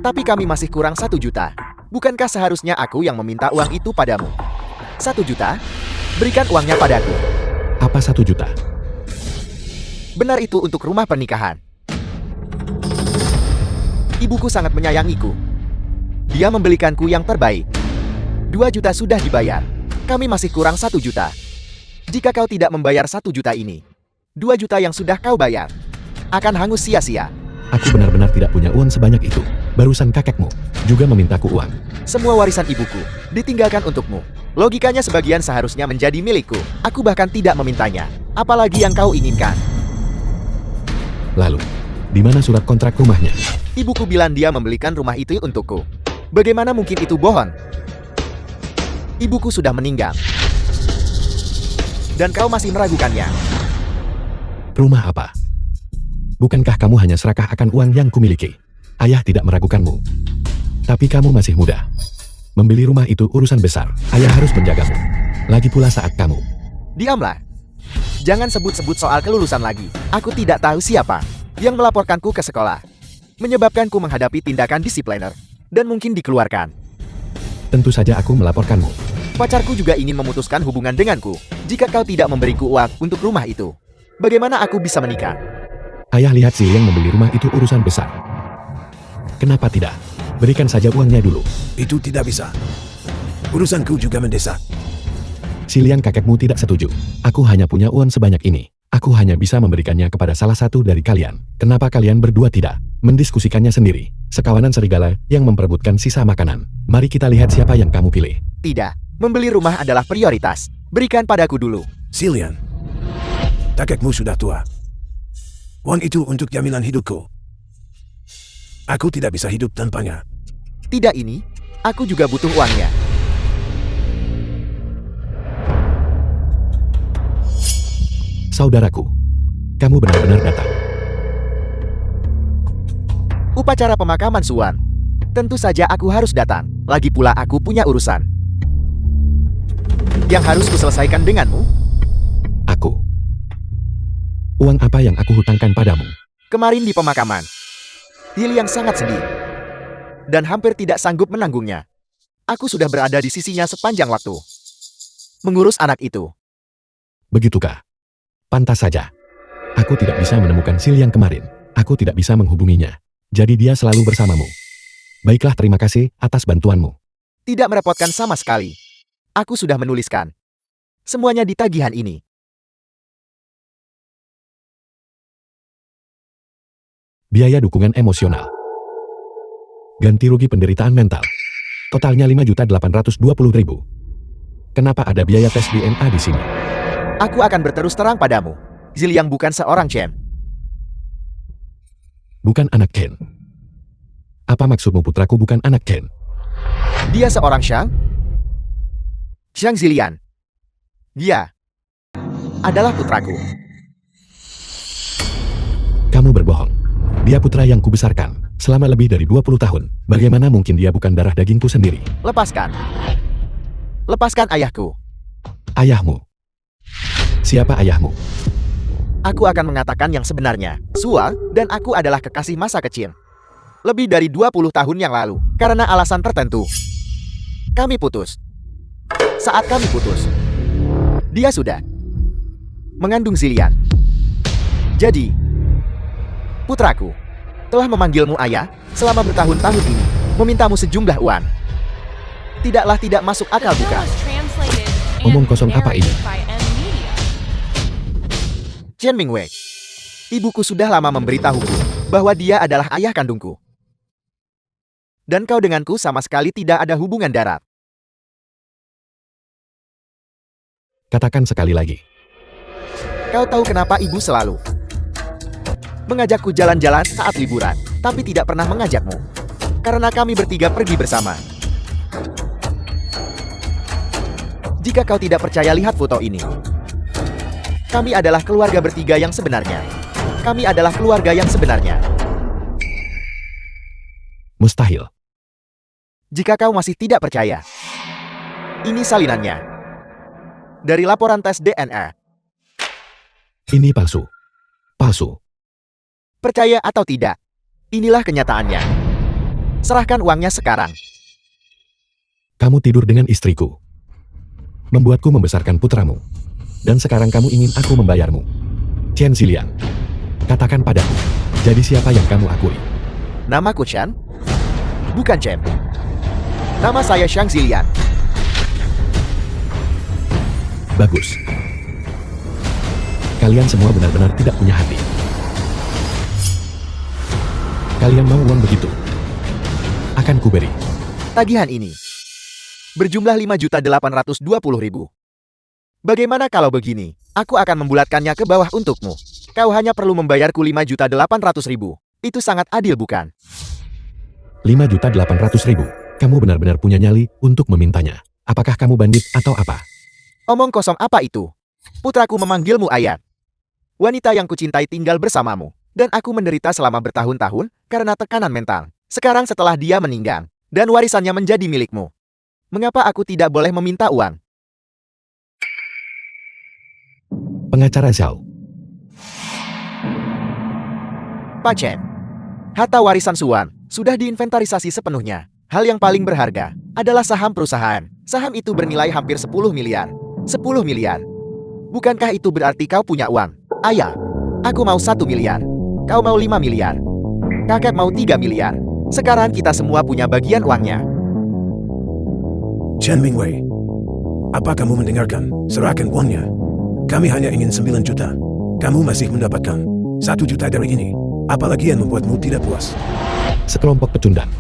Tapi kami masih kurang 1 juta. Bukankah seharusnya aku yang meminta uang itu padamu? 1 juta? Berikan uangnya padaku. Apa 1 juta? Benar itu untuk rumah pernikahan. Ibuku sangat menyayangiku. Dia membelikanku yang terbaik. 2 juta sudah dibayar. Kami masih kurang 1 juta. Jika kau tidak membayar 1 juta ini, 2 juta yang sudah kau bayar akan hangus sia-sia. Aku benar-benar tidak punya uang sebanyak itu. Barusan kakekmu juga memintaku uang. Semua warisan ibuku ditinggalkan untukmu. Logikanya sebagian seharusnya menjadi milikku. Aku bahkan tidak memintanya. Apalagi yang kau inginkan. Lalu, di mana surat kontrak rumahnya? Ibuku bilang dia membelikan rumah itu untukku. Bagaimana mungkin itu bohong? Ibuku sudah meninggal. Dan kau masih meragukannya. Rumah apa? Bukankah kamu hanya serakah akan uang yang kumiliki? Ayah tidak meragukanmu. Tapi kamu masih muda. Membeli rumah itu urusan besar. Ayah harus menjagamu. Lagi pula saat kamu. Diamlah. Jangan sebut-sebut soal kelulusan lagi. Aku tidak tahu siapa yang melaporkanku ke sekolah, menyebabkanku menghadapi tindakan disipliner, dan mungkin dikeluarkan. Tentu saja aku melaporkanmu. Pacarku juga ingin memutuskan hubungan denganku. Jika kau tidak memberiku uang untuk rumah itu, bagaimana aku bisa menikah? Ayah lihat si yang membeli rumah itu urusan besar. Kenapa tidak? Berikan saja uangnya dulu. Itu tidak bisa. Urusanku juga mendesak. Si Liang kakekmu tidak setuju. Aku hanya punya uang sebanyak ini. Aku hanya bisa memberikannya kepada salah satu dari kalian. Kenapa kalian berdua tidak mendiskusikannya sendiri? Sekawanan serigala yang memperebutkan sisa makanan. Mari kita lihat siapa yang kamu pilih. Tidak, membeli rumah adalah prioritas. Berikan padaku dulu. Silian, kakekmu sudah tua. Uang itu untuk jaminan hidupku. Aku tidak bisa hidup tanpanya. Tidak ini, aku juga butuh uangnya. Saudaraku, kamu benar-benar datang. Upacara pemakaman Suan. Tentu saja aku harus datang. Lagi pula aku punya urusan yang harus kuselesaikan denganmu. Aku. Uang apa yang aku hutangkan padamu? Kemarin di pemakaman, Hil yang sangat sedih dan hampir tidak sanggup menanggungnya. Aku sudah berada di sisinya sepanjang waktu mengurus anak itu. Begitukah? Pantas saja. Aku tidak bisa menemukan Sil yang kemarin. Aku tidak bisa menghubunginya. Jadi dia selalu bersamamu. Baiklah, terima kasih atas bantuanmu. Tidak merepotkan sama sekali. Aku sudah menuliskan semuanya di tagihan ini. Biaya dukungan emosional. Ganti rugi penderitaan mental. Totalnya 5.820.000. Kenapa ada biaya tes DNA di sini? Aku akan berterus terang padamu. Ziliang bukan seorang Chen. Bukan anak Ken. Apa maksudmu putraku bukan anak Ken? Dia seorang Shang? Shang Zilian. Dia adalah putraku. Kamu berbohong. Dia putra yang kubesarkan selama lebih dari 20 tahun. Bagaimana mungkin dia bukan darah dagingku sendiri? Lepaskan. Lepaskan ayahku. Ayahmu. Siapa ayahmu? Aku akan mengatakan yang sebenarnya. Sua dan aku adalah kekasih masa kecil. Lebih dari 20 tahun yang lalu. Karena alasan tertentu. Kami putus. Saat kami putus, dia sudah mengandung Zilian. Jadi, putraku telah memanggilmu ayah selama bertahun-tahun ini. Memintamu sejumlah uang. Tidaklah tidak masuk akal The film bukan? was translated Omong and kosong apa ini? narrated by M Media. Chen Mingwei. Ibuku sudah lama memberitahuku bahwa dia adalah ayah kandungku. Dan kau denganku sama sekali tidak ada hubungan darat. Katakan sekali lagi. Kau tahu kenapa ibu selalu mengajakku jalan-jalan saat liburan, tapi tidak pernah mengajakmu? Karena kami bertiga pergi bersama. Jika kau tidak percaya, lihat foto ini. Kami adalah keluarga bertiga yang sebenarnya. Kami adalah keluarga yang sebenarnya. Mustahil. Jika kau masih tidak percaya, ini salinannya. Dari laporan tes DNA. Ini palsu. Palsu. Percaya atau tidak, inilah kenyataannya. Serahkan uangnya sekarang. Kamu tidur dengan istriku. Membuatku membesarkan putramu. Dan sekarang kamu ingin aku membayarmu. Chen Ziliang. Katakan padaku. Jadi siapa yang kamu akui? Namaku Chen? Bukan Chen. Nama saya Shang Zilian. Bagus. Kalian semua benar-benar tidak punya hati. Kalian mau uang begitu? Akan kuberi. Tagihan ini berjumlah 5.820.000. Bagaimana kalau begini? Aku akan membulatkannya ke bawah untukmu. Kau hanya perlu membayarku 5.800.000. Itu sangat adil, bukan? 5.800.000. Kamu benar-benar punya nyali untuk memintanya. Apakah kamu bandit atau apa? Omong kosong apa itu? Putraku memanggilmu ayah. Wanita yang kucintai tinggal bersamamu. Dan aku menderita selama bertahun-tahun karena tekanan mental. Sekarang setelah dia meninggal, dan warisannya menjadi milikmu. Mengapa aku tidak boleh meminta uang? Pengacara Zhao. Pak Chen, harta warisan Suan sudah diinventarisasi sepenuhnya. Hal yang paling berharga adalah saham perusahaan. Saham itu bernilai hampir 10 miliar. 10 miliar. Bukankah itu berarti kau punya uang? Ayah, aku mau 1 miliar. Kau mau 5 miliar. Kakek mau 3 miliar. Sekarang kita semua punya bagian uangnya. Chen Mingwei. Apa kamu mendengarkan? Serahkan uangnya. Kami hanya ingin 9 juta. Kamu masih mendapatkan 1 juta dari ini. Apalagi yang membuatmu tidak puas? Sekelompok pecundang.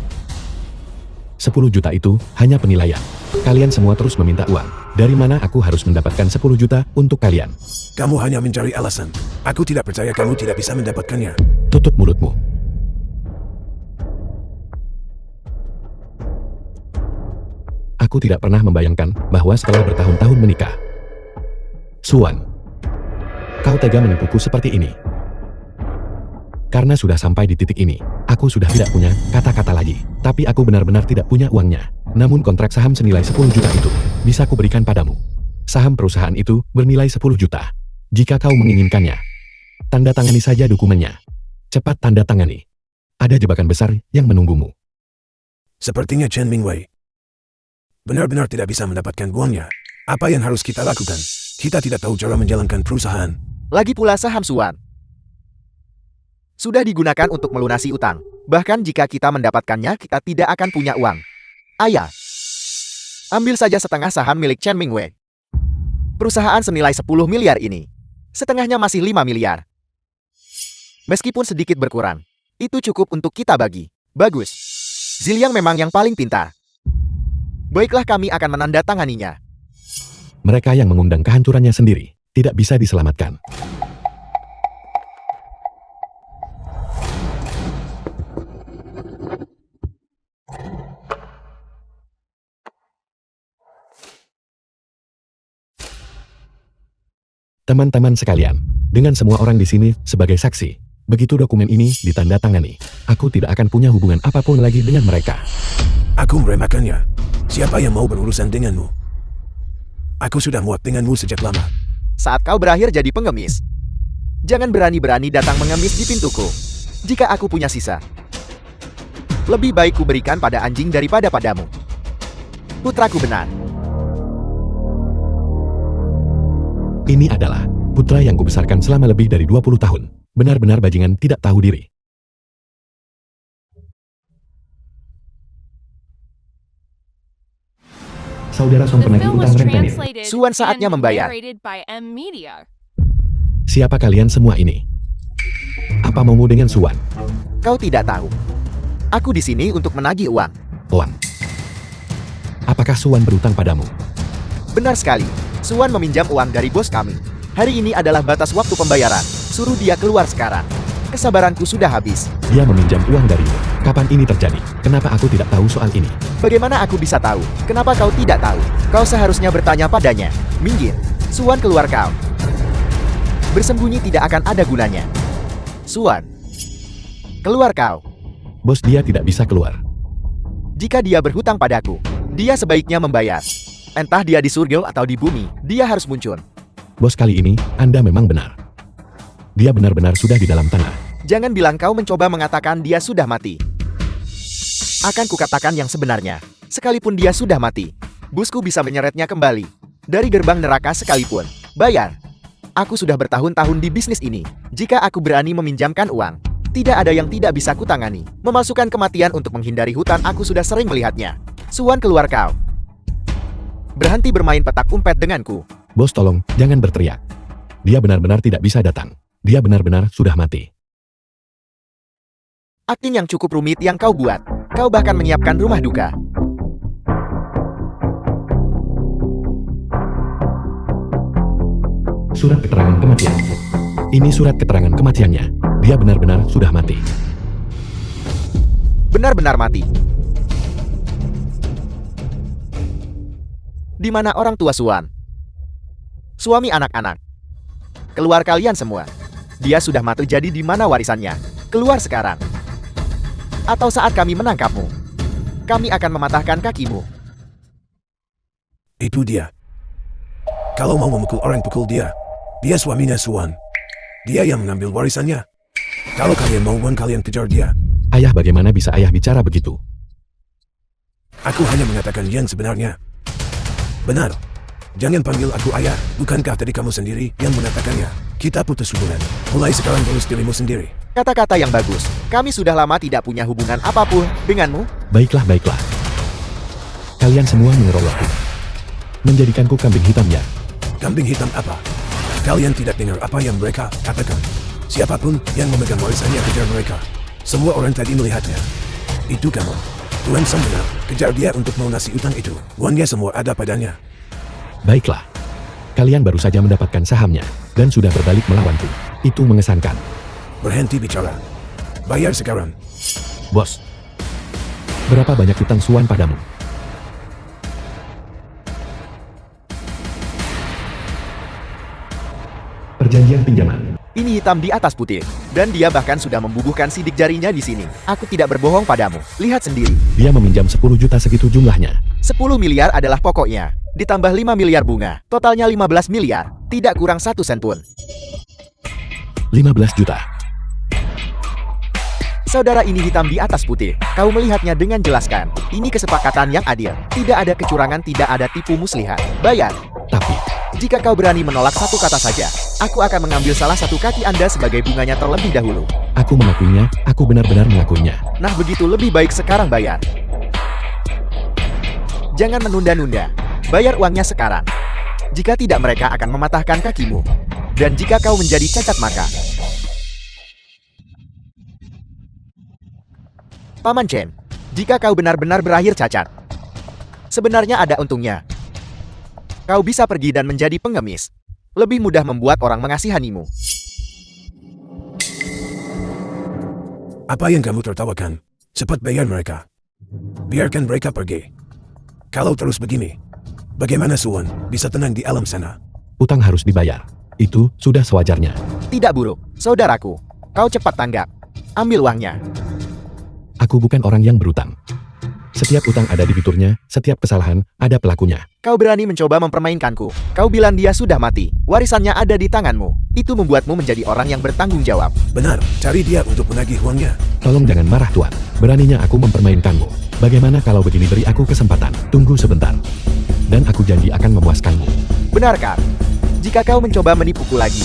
10 juta itu hanya penilaian. Kalian semua terus meminta uang. Dari mana aku harus mendapatkan 10 juta untuk kalian? Kamu hanya mencari alasan. Aku tidak percaya kamu tidak bisa mendapatkannya. Tutup mulutmu. Aku tidak pernah membayangkan bahwa setelah bertahun-tahun menikah. Suan, kau tega menipuku seperti ini. Karena sudah sampai di titik ini, aku sudah tidak punya kata-kata lagi. Tapi aku benar-benar tidak punya uangnya. Namun kontrak saham senilai 10 juta itu bisa kuberikan padamu. Saham perusahaan itu bernilai 10 juta. Jika kau menginginkannya, tanda tangani saja dokumennya. Cepat tanda tangani. Ada jebakan besar yang menunggumu. Sepertinya Chen Mingwei benar-benar tidak bisa mendapatkan uangnya. Apa yang harus kita lakukan? Kita tidak tahu cara menjalankan perusahaan. Lagi pula saham Suan sudah digunakan untuk melunasi utang. Bahkan jika kita mendapatkannya, kita tidak akan punya uang. Ayah, ambil saja setengah saham milik Chen Mingwei. Perusahaan senilai 10 miliar ini, setengahnya masih 5 miliar. Meskipun sedikit berkurang, itu cukup untuk kita bagi. Bagus. Ziliang memang yang paling pintar. Baiklah, kami akan menandatanganinya. Mereka yang mengundang kehancurannya sendiri tidak bisa diselamatkan. Teman-teman sekalian, dengan semua orang di sini sebagai saksi, begitu dokumen ini ditandatangani, aku tidak akan punya hubungan apapun lagi dengan mereka. Aku meremehkannya. Siapa yang mau berurusan denganmu? Aku sudah muak denganmu sejak lama. Saat kau berakhir jadi pengemis, jangan berani-berani datang mengemis di pintuku. Jika aku punya sisa, lebih baik ku berikan pada anjing daripada padamu. Putraku benar. Ini adalah putra yang kubesarkan selama lebih dari 20 tahun. Benar-benar bajingan tidak tahu diri. Saudara Song The penagih film utang was rentenir. translated Suan saatnya and membayar. narrated by M Media. Siapa kalian semua ini? Apa maumu dengan Suan? Kau tidak tahu. Aku di sini untuk menagih uang. Uang. Apakah Suan berutang padamu? Benar sekali. Suan meminjam uang dari bos kami. Hari ini adalah batas waktu pembayaran. Suruh dia keluar sekarang. Kesabaranku sudah habis. Dia meminjam uang darimu. Kapan ini terjadi? Kenapa aku tidak tahu soal ini? Bagaimana aku bisa tahu? Kenapa kau tidak tahu? Kau seharusnya bertanya padanya. Minggir. Suan, keluar kau. Bersembunyi tidak akan ada gunanya. Suan, keluar kau. Bos, dia tidak bisa keluar. Jika dia berhutang padaku, dia sebaiknya membayar. Entah dia di surga atau di bumi, dia harus muncul. Bos, kali ini Anda memang benar. Dia benar-benar sudah di dalam tanah. Jangan bilang kau mencoba mengatakan dia sudah mati. Akan kukatakan yang sebenarnya. Sekalipun dia sudah mati, busku bisa menyeretnya kembali. Dari gerbang neraka sekalipun. Bayar. Aku sudah bertahun-tahun di bisnis ini. Jika aku berani meminjamkan uang, tidak ada yang tidak bisa kutangani. Memasukkan kematian untuk menghindari hutan, aku sudah sering melihatnya. Suan, keluar kau. Berhenti bermain petak umpet denganku. Bos, tolong, jangan berteriak. Dia benar-benar tidak bisa datang. Dia benar-benar sudah mati. Akting yang cukup rumit yang kau buat. Kau bahkan menyiapkan rumah duka. Surat keterangan kematian. Ini surat keterangan kematiannya. Dia benar-benar sudah mati. Benar-benar mati. Di mana orang tua Suan? Suami anak-anak. Keluar kalian semua. Dia sudah mati, jadi di mana warisannya? Keluar sekarang. Atau saat kami menangkapmu, kami akan mematahkan kakimu. Itu dia. Kalau mau memukul orang, pukul dia. Dia suaminya Suan. Dia yang mengambil warisannya. Kalau kalian mau uang, kalian kejar dia. Ayah, bagaimana bisa ayah bicara begitu? Aku hanya mengatakan yang sebenarnya. Benar. Jangan panggil aku ayah. Bukankah tadi kamu sendiri yang mengatakannya? Kita putus hubungan. Mulai sekarang urus dirimu sendiri. Kata-kata yang bagus. Kami sudah lama tidak punya hubungan apapun denganmu. Baiklah, baiklah. Kalian semua mengeroyokku. Menjadikanku kambing hitamnya. Kambing hitam apa? Kalian tidak dengar apa yang mereka katakan. Siapapun yang memegang warisannya, kejar mereka. Semua orang tadi melihatnya. Itu kamu. Tuhan Sang benar. Kejar dia untuk melunasi utang itu. Uangnya semua ada padanya. Baiklah. Kalian baru saja mendapatkan sahamnya, dan sudah berbalik melawanku. Itu mengesankan. Berhenti bicara. Bayar sekarang. Bos. Berapa banyak utang Suan padamu? Perjanjian pinjaman. Ini hitam di atas putih. Dan dia bahkan sudah membubuhkan sidik jarinya di sini. Aku tidak berbohong padamu. Lihat sendiri. Dia meminjam 10 juta, segitu jumlahnya. 10 miliar adalah pokoknya. Ditambah 5 miliar bunga. Totalnya 15 miliar. Tidak kurang 1 sen pun. 15 juta. Saudara, ini hitam di atas putih. Kau melihatnya dengan jelaskan. Ini kesepakatan yang adil. Tidak ada kecurangan, tidak ada tipu muslihat. Bayar. Tapi, Jika kau berani menolak satu kata saja, aku akan mengambil salah satu kaki Anda sebagai bunganya terlebih dahulu. aku mengakuinya, aku benar-benar mengakuinya. Nah, begitu lebih baik sekarang bayar. Jangan menunda-nunda. Bayar uangnya sekarang. Jika tidak, mereka akan mematahkan kakimu. Dan jika kau menjadi cacat, maka... Paman Chen, jika kau benar-benar berakhir cacat, sebenarnya ada untungnya. Kau bisa pergi dan menjadi pengemis. Lebih mudah membuat orang mengasihanimu. Apa yang kamu tertawakan? Cepat bayar mereka. Biarkan mereka pergi. Kalau terus begini, bagaimana Suan bisa tenang di alam sana? Utang harus dibayar. Itu sudah sewajarnya. Tidak buruk, saudaraku. Kau cepat tanggap. Ambil uangnya. Aku bukan orang yang berutang. Setiap utang ada debiturnya, setiap kesalahan ada pelakunya. Kau berani mencoba mempermainkanku. Kau bilang dia sudah mati. Warisannya ada di tanganmu. Itu membuatmu menjadi orang yang bertanggung jawab. Benar, cari dia untuk menagih uangnya. Tolong jangan marah, Tuan. Beraninya aku mempermainkanmu. Bagaimana kalau begini, beri aku kesempatan. Tunggu sebentar. Dan aku janji akan memuaskanmu. Benarkah? Jika kau mencoba menipuku lagi,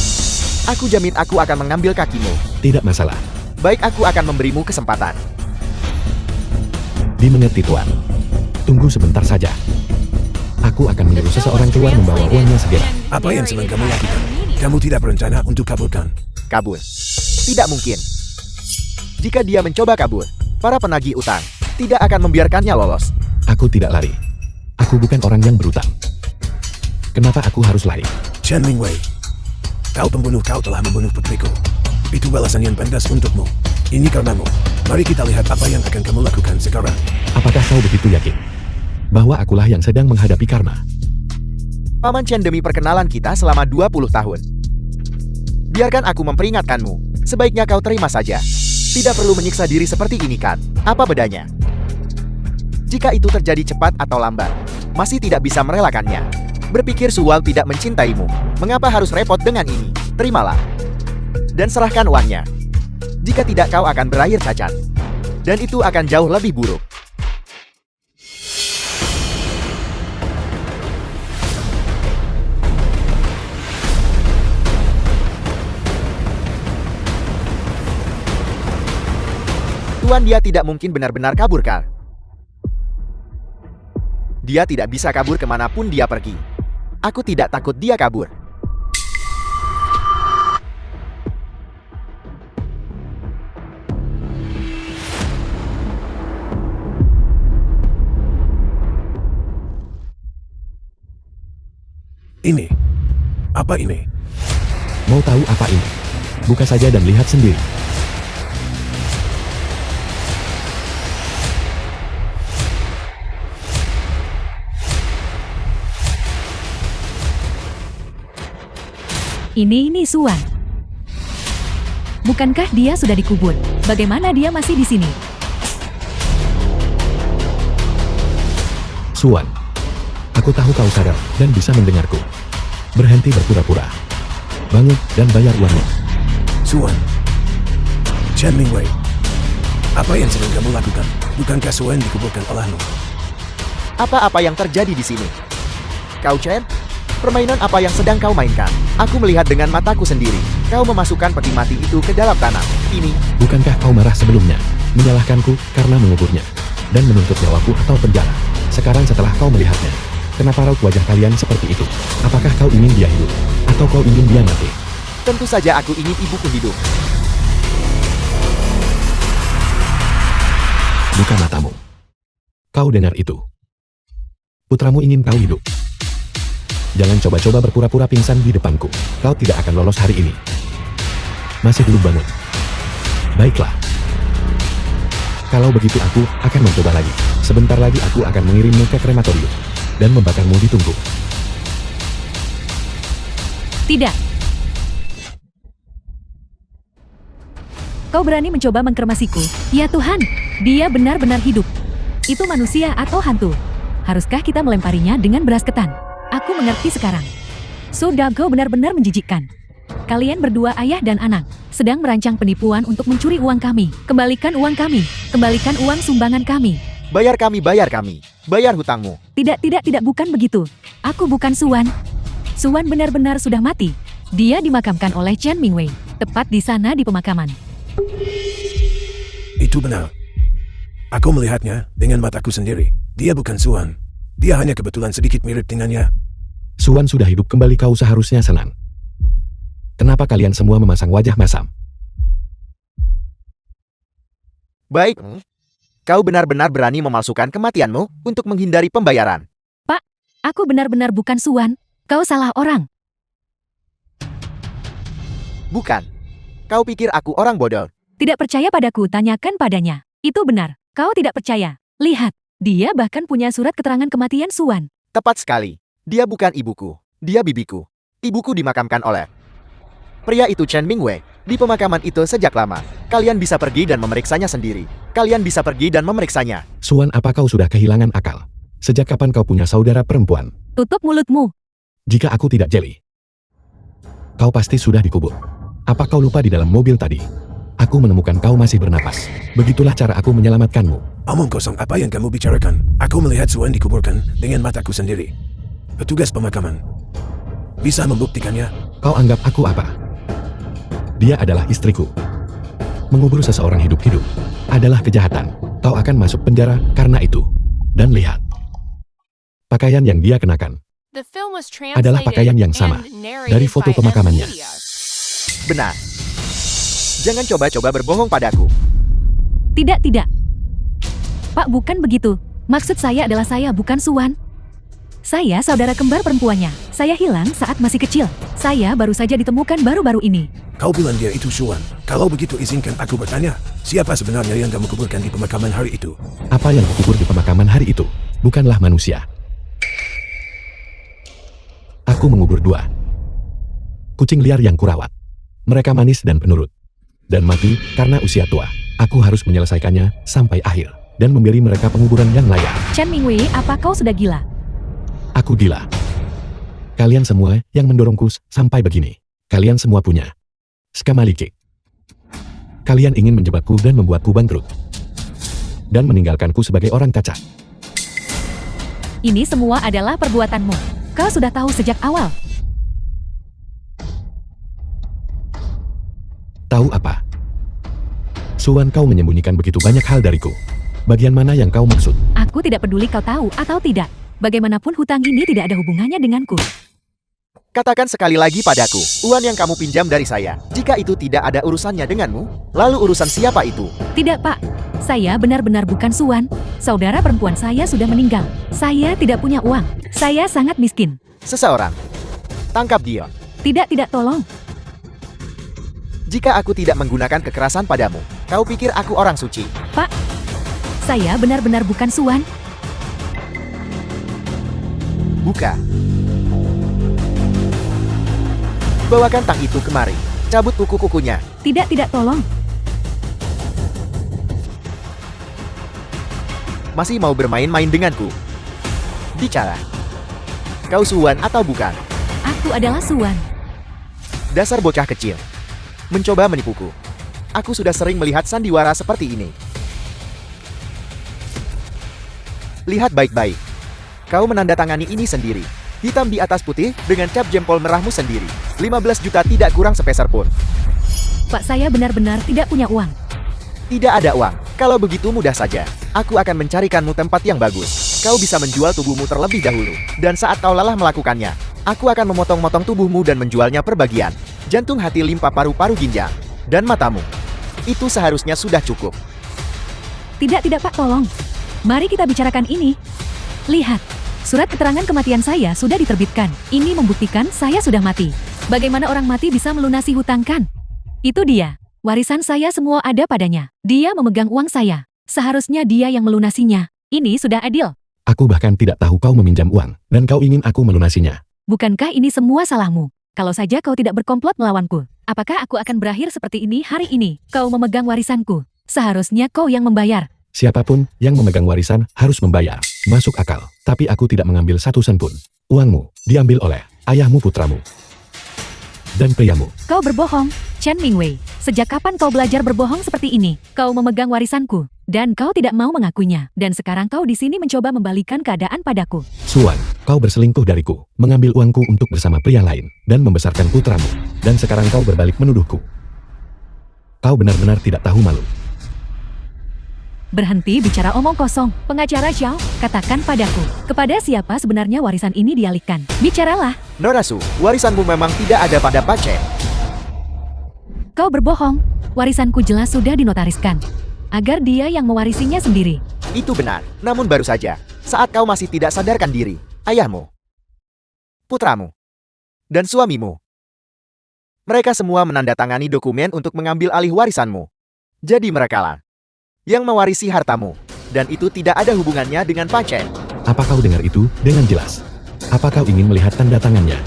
aku jamin aku akan mengambil kakimu. Tidak masalah. Baik, aku akan memberimu kesempatan. Dimengerti, Tuan. Tunggu sebentar saja. Aku akan menyuruh seseorang keluar membawa uangnya segera. Apa yang sedang kamu lakukan? Kamu tidak berencana untuk kaburkan. Kabur. Tidak mungkin. Jika dia mencoba kabur, para penagih utang tidak akan membiarkannya lolos. Aku tidak lari. Aku bukan orang yang berutang. Kenapa aku harus lari? Chen Mingwei, kau pembunuh, kau telah membunuh putriku. Itu balasan yang pantas untukmu. Ini karenamu. Mari kita lihat apa yang akan kamu lakukan sekarang. Apakah kau begitu yakin bahwa akulah yang sedang menghadapi karma? Paman Chen, demi perkenalan kita selama 20 tahun. Biarkan aku memperingatkanmu. Sebaiknya kau terima saja. Tidak perlu menyiksa diri seperti ini kan? Apa bedanya? Jika itu terjadi cepat atau lambat, masih tidak bisa merelakannya. Berpikir Suwal tidak mencintaimu. Mengapa harus repot dengan ini? Terimalah. Dan serahkan uangnya. Jika tidak kau akan berakhir cacat. Dan itu akan jauh lebih buruk. Tuan, dia tidak mungkin benar-benar kabur kan? Dia tidak bisa kabur kemanapun dia pergi. Aku tidak takut dia kabur. Ini. Apa ini? Mau tahu apa ini? Buka saja dan lihat sendiri. Ini Suwan. Bukankah dia sudah dikubur? Bagaimana dia masih di sini? Suwan, aku tahu kau sadar dan bisa mendengarku. Berhenti berpura-pura. Bangun dan bayar uangnya. Suwan. Chen Mingwei. Apa yang sedang kamu lakukan? Bukankah Suwan dikuburkan olehmu? Apa-apa yang terjadi di sini? Kau Chen? Permainan apa yang sedang kau mainkan? Aku melihat dengan mataku sendiri. Kau memasukkan peti mati itu ke dalam tanah. Ini, Bukankah kau marah sebelumnya? Menyalahkanku karena menguburnya. Dan menuntut nyawaku atau penjara. Sekarang setelah kau melihatnya, kenapa raut wajah kalian seperti itu? Apakah kau ingin dia hidup? Atau kau ingin dia mati? tentu saja aku ingin ibuku hidup. Buka matamu. Kau dengar itu? Putramu ingin kau hidup. Jangan coba-coba berpura-pura pingsan di depanku. Kau tidak akan lolos hari ini. Masih belum bangun. Baiklah. Kalau begitu aku akan mencoba lagi. Sebentar lagi aku akan mengirimmu ke krematorium. Dan membakarmu di tungku. Tidak. Kau berani mencoba mengkremasiku? Ya Tuhan, dia benar-benar hidup. Itu manusia atau hantu? Haruskah kita melemparinya dengan beras ketan? Aku mengerti sekarang. Sudago benar-benar menjijikkan. Kalian berdua ayah dan anak sedang merancang penipuan untuk mencuri uang kami. Kembalikan uang kami. Kembalikan uang sumbangan kami. Bayar kami, bayar kami. Bayar hutangmu. Tidak, bukan begitu. Aku bukan Suwan. Suwan benar-benar sudah mati. Dia dimakamkan oleh Chen Mingwei, tepat di sana di pemakaman. Itu benar. Aku melihatnya dengan mataku sendiri. Dia bukan Suwan. Dia hanya kebetulan sedikit mirip dengannya. Suwan sudah hidup kembali, kau seharusnya senang. Kenapa kalian semua memasang wajah masam? Baik. Kau benar-benar berani memalsukan kematianmu untuk menghindari pembayaran. Pak, aku benar-benar bukan Suwan. Kau salah orang. Bukan. Kau pikir aku orang bodoh? Tidak percaya padaku, tanyakan padanya. Itu benar. Kau tidak percaya. Lihat, dia bahkan punya surat keterangan kematian Suwan. Tepat sekali. Dia bukan ibuku. Dia bibiku. Ibuku dimakamkan oleh pria itu, Chen Mingwei. Di pemakaman itu sejak lama. Kalian bisa pergi dan memeriksanya sendiri. Kalian bisa pergi dan memeriksanya. Suwan, apa kau sudah kehilangan akal? Sejak kapan kau punya saudara perempuan? Tutup mulutmu. Jika aku tidak jeli, kau pasti sudah dikubur. Apa kau lupa di dalam mobil tadi? Aku menemukan kau masih bernapas. Begitulah cara aku menyelamatkanmu. Omong kosong apa yang kamu bicarakan? Aku melihat Suwan dikuburkan dengan mataku sendiri. Petugas pemakaman bisa membuktikannya. Kau anggap aku apa? Dia adalah istriku. Mengubur seseorang hidup-hidup adalah kejahatan. Kau akan masuk penjara karena itu. Dan lihat. Pakaian yang dia kenakan The film was adalah pakaian yang sama and narrated dari foto by pemakamannya. S. Media. Benar. Jangan coba-coba berbohong padaku. Tidak. Pak, bukan begitu. Maksud saya adalah saya bukan Suwan. Saya saudara kembar perempuannya. Saya hilang saat masih kecil. Saya baru saja ditemukan baru-baru ini. Kau bilang dia itu Suwan. Kalau begitu izinkan aku bertanya. Siapa sebenarnya yang kamu kuburkan di pemakaman hari itu? Apa yang kukubur di pemakaman hari itu bukanlah manusia. Aku mengubur 2 kucing liar yang kurawat. Mereka manis dan penurut. Dan mati karena usia tua. Aku harus menyelesaikannya sampai akhir. Dan memberi mereka penguburan yang layak. Chen Mingwei, apa kau sudah gila? Aku gila. Kalian semua yang mendorongku sampai begini. Kalian semua punya skamalikik. Kalian ingin menjebakku dan membuatku bangkrut. Dan meninggalkanku sebagai orang cacat. Ini semua adalah perbuatanmu. Kau sudah tahu sejak awal. Tahu apa? Suan, kau menyembunyikan begitu banyak hal dariku. Bagian mana yang kau maksud? Aku tidak peduli kau tahu atau tidak. Bagaimanapun hutang ini tidak ada hubungannya denganku. Katakan sekali lagi padaku, uang yang kamu pinjam dari saya. Jika itu tidak ada urusannya denganmu, lalu urusan siapa itu? Tidak, Pak. Saya benar-benar bukan Suan. Saudara perempuan saya sudah meninggal. Saya tidak punya uang. Saya sangat miskin. Seseorang. Tangkap dia. Tidak, tolong. Jika aku tidak menggunakan kekerasan padamu, kau pikir aku orang suci? Pak, saya benar-benar bukan Suan. Buka. Bawakan tang itu kemari. Cabut kuku-kukunya. Tidak, tolong. Masih mau bermain-main denganku? Bicara. Kau Suan atau bukan? Aku adalah Suan. Dasar bocah kecil. Mencoba menipuku. Aku sudah sering melihat sandiwara seperti ini. Lihat baik-baik. Kau menandatangani ini sendiri. Hitam di atas putih dengan cap jempol merahmu sendiri. 15 juta tidak kurang sepeser pun. Pak, saya benar-benar tidak punya uang. Tidak ada uang. Kalau begitu mudah saja. Aku akan mencarikanmu tempat yang bagus. Kau bisa menjual tubuhmu terlebih dahulu. Dan saat kau lelah melakukannya, aku akan memotong-motong tubuhmu dan menjualnya per bagian. Jantung, hati, limpa, paru-paru, ginjal, dan matamu. Itu seharusnya sudah cukup. Tidak, Pak, tolong. Mari kita bicarakan ini. Lihat, surat keterangan kematian saya sudah diterbitkan. Ini membuktikan saya sudah mati. Bagaimana orang mati bisa melunasi hutang kan? Itu dia. Warisan saya semua ada padanya. Dia memegang uang saya. Seharusnya dia yang melunasinya. Ini sudah adil. Aku bahkan tidak tahu kau meminjam uang, dan kau ingin aku melunasinya. Bukankah ini semua salahmu? Kalau saja kau tidak berkomplot melawanku, apakah aku akan berakhir seperti ini hari ini? Kau memegang warisanku. Seharusnya kau yang membayar. Siapapun yang memegang warisan harus membayar. Masuk akal. Tapi aku tidak mengambil satu sen pun. Uangmu diambil oleh ayahmu, putramu, dan priamu. Kau berbohong, Chen Mingwei. Sejak kapan kau belajar berbohong seperti ini? Kau memegang warisanku, dan kau tidak mau mengakuinya. Dan sekarang kau di sini mencoba membalikan keadaan padaku. Suan, kau berselingkuh dariku, mengambil uangku untuk bersama pria lain, dan membesarkan putramu. Dan sekarang kau berbalik menuduhku. Kau benar-benar tidak tahu malu. Berhenti bicara omong kosong. Pengacara Xiao, katakan padaku, kepada siapa sebenarnya warisan ini dialihkan? Bicaralah. Norasu, warisanmu memang tidak ada pada Pak Chen. Kau berbohong. Warisanku jelas sudah dinotariskan. Agar dia yang mewarisinya sendiri. Itu benar, namun baru saja. Saat kau masih tidak sadarkan diri, ayahmu, putramu, dan suamimu. Mereka semua menandatangani dokumen untuk mengambil alih warisanmu. Jadi merekalah yang mewarisi hartamu. Dan itu tidak ada hubungannya dengan Pak Chen. Apa kau dengar itu dengan jelas? Apa kau ingin melihat tanda tangannya?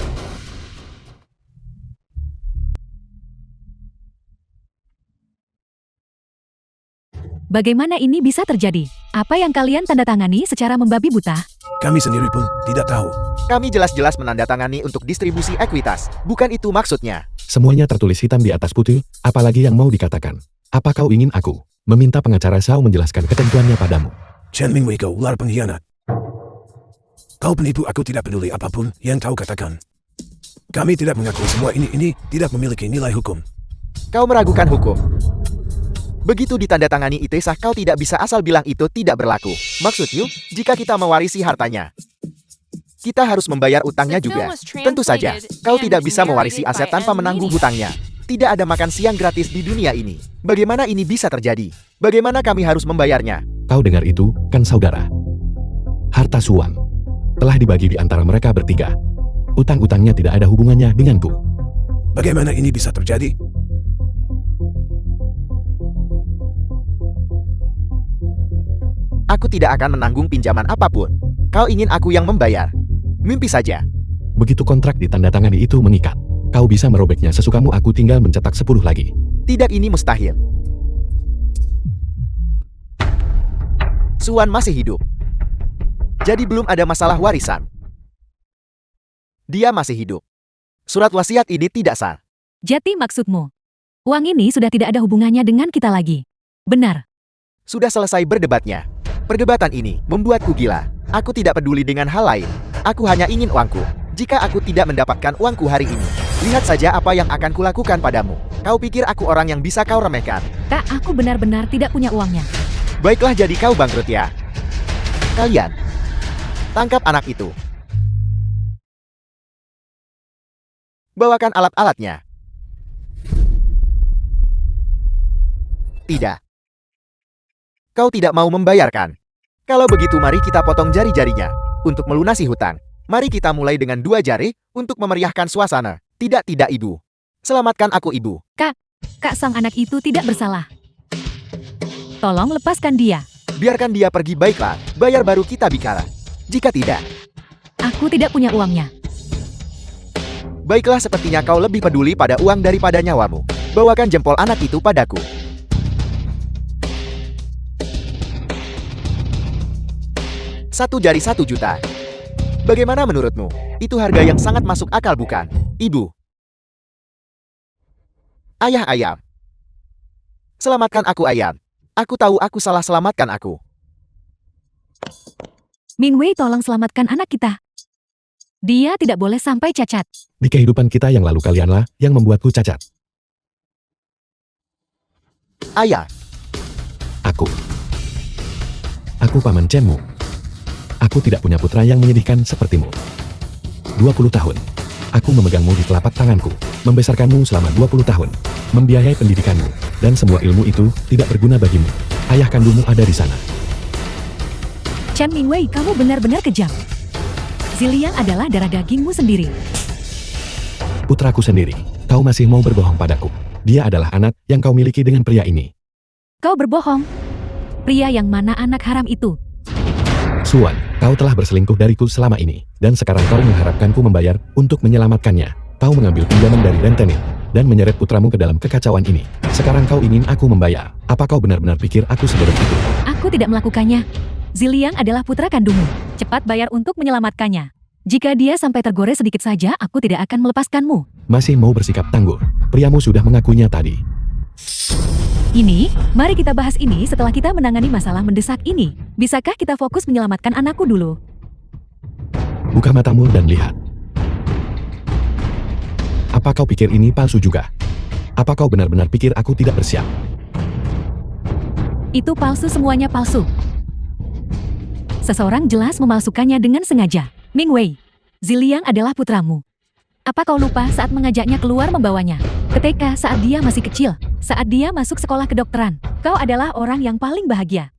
Bagaimana ini bisa terjadi? Apa yang kalian tanda tangani secara membabi buta? Kami sendiri pun tidak tahu. Kami jelas-jelas menandatangani untuk distribusi ekuitas. Bukan itu maksudnya. Semuanya tertulis hitam di atas putih, apalagi yang mau dikatakan. Apa kau ingin aku meminta pengacara Xiao menjelaskan ketentuannya padamu? Chen Mingwei, kau ular pengkhianat. Kau penipu, aku tidak peduli apapun yang kau katakan. Kami tidak mengakui semua ini tidak memiliki nilai hukum. Kau meragukan hukum. Begitu ditandatangani ijazah, kau tidak bisa asal bilang itu tidak berlaku. Maksudnya, jika kita mewarisi hartanya, kita harus membayar utangnya juga. Tentu saja, kau tidak bisa mewarisi aset tanpa menanggung hutangnya. Tidak ada makan siang gratis di dunia ini. Bagaimana ini bisa terjadi? Bagaimana kami harus membayarnya? Kau dengar itu, kan saudara? Harta Suan telah dibagi di antara mereka bertiga. Utang-utangnya tidak ada hubungannya denganku. Bagaimana ini bisa terjadi? Aku tidak akan menanggung pinjaman apapun. Kau ingin aku yang membayar? Mimpi saja. Begitu kontrak ditandatangani itu mengikat, Kau bisa merobeknya sesukamu, aku tinggal mencetak 10 lagi. Tidak, ini mustahil. Suan masih hidup. Jadi belum ada masalah warisan. Dia masih hidup. Surat wasiat ini tidak sah. Jati maksudmu. Uang ini sudah tidak ada hubungannya dengan kita lagi. Benar. Sudah selesai berdebatnya. Perdebatan ini membuatku gila. Aku tidak peduli dengan hal lain. Aku hanya ingin uangku. Jika aku tidak mendapatkan uangku hari ini, lihat saja apa yang akan kulakukan padamu. Kau pikir aku orang yang bisa kau remehkan? Tak, aku benar-benar tidak punya uangnya. Baiklah, jadi kau bangkrut ya. Kalian, tangkap anak itu. Bawakan alat-alatnya. Tidak. Kau tidak mau membayarkan. Kalau begitu mari kita potong jari-jarinya. Untuk melunasi hutang, mari kita mulai dengan 2 jari untuk memeriahkan suasana. Tidak, ibu. Selamatkan aku, ibu. Kak, sang anak itu tidak bersalah. Tolong lepaskan dia. Biarkan dia pergi, baiklah. Bayar baru kita bicara. Jika tidak, Aku tidak punya uangnya. baiklah, sepertinya kau lebih peduli pada uang daripada nyawamu. Bawakan jempol anak itu padaku. Satu jari 1 juta. Bagaimana menurutmu? Itu harga yang sangat masuk akal, bukan, ibu? Ayah ayam. Selamatkan aku, ayam. Aku tahu aku salah, selamatkan aku. Mingwei, tolong selamatkan anak kita. Dia tidak boleh sampai cacat. Di kehidupan kita yang lalu kalianlah yang membuatku cacat. Ayah, Aku paman Chenmu. Aku tidak punya putra yang menyedihkan sepertimu. 20 tahun. Aku memegangmu di telapak tanganku, membesarkanmu selama 20 tahun, membiayai pendidikanmu, dan semua ilmu itu tidak berguna bagimu. Ayah kandungmu ada di sana. Chen Mingwei, kamu benar-benar kejam. Ziliang adalah darah dagingmu sendiri. Putraku sendiri, kau masih mau berbohong padaku. Dia adalah anak yang kau miliki dengan pria ini. Kau berbohong. Pria yang mana anak haram itu? Suan, kau telah berselingkuh dariku selama ini, dan sekarang kau mengharapkanku membayar untuk menyelamatkannya. Kau mengambil pinjaman dari rentenir, dan menyeret putramu ke dalam kekacauan ini. Sekarang kau ingin aku membayar. Apa kau benar-benar pikir aku sebodoh itu? Aku tidak melakukannya. Ziliang adalah putra kandungmu. Cepat bayar untuk menyelamatkannya. Jika dia sampai tergores sedikit saja, aku tidak akan melepaskanmu. Masih mau bersikap tangguh. Priamu sudah mengakuinya tadi. Ini, mari kita bahas ini setelah kita menangani masalah mendesak ini. Bisakah kita fokus menyelamatkan anakku dulu? Buka matamu dan lihat. Apa kau pikir ini palsu juga? Apa kau benar-benar pikir aku tidak bersiap? Itu palsu, semuanya palsu. Seseorang jelas memalsukannya dengan sengaja. Mingwei, Ziliang adalah putramu. Apa kau lupa saat mengajaknya keluar membawanya? Ketika saat dia masih kecil, saat dia masuk sekolah kedokteran, kau adalah orang yang paling bahagia.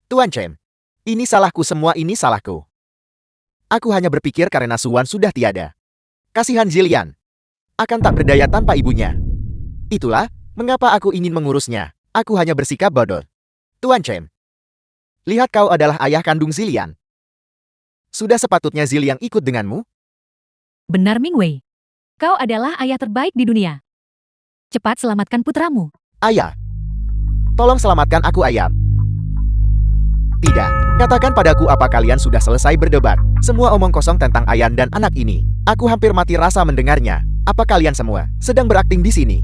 Tuan Chen, ini salahku, semua ini salahku. Aku hanya berpikir karena Suan sudah tiada. Kasihan Zilian. Akan tak berdaya tanpa ibunya. Itulah mengapa aku ingin mengurusnya. Aku hanya bersikap bodoh. Tuan Chen, lihat, kau adalah ayah kandung Zilian. Sudah sepatutnya Zilian ikut denganmu? Benar, Mingwei. Kau adalah ayah terbaik di dunia. Cepat selamatkan putramu. Ayah, tolong selamatkan aku, ayam. Tidak, katakan padaku apa kalian sudah selesai berdebat. Semua omong kosong tentang Ayan dan anak ini. Aku hampir mati rasa mendengarnya. Apa kalian semua sedang berakting di sini?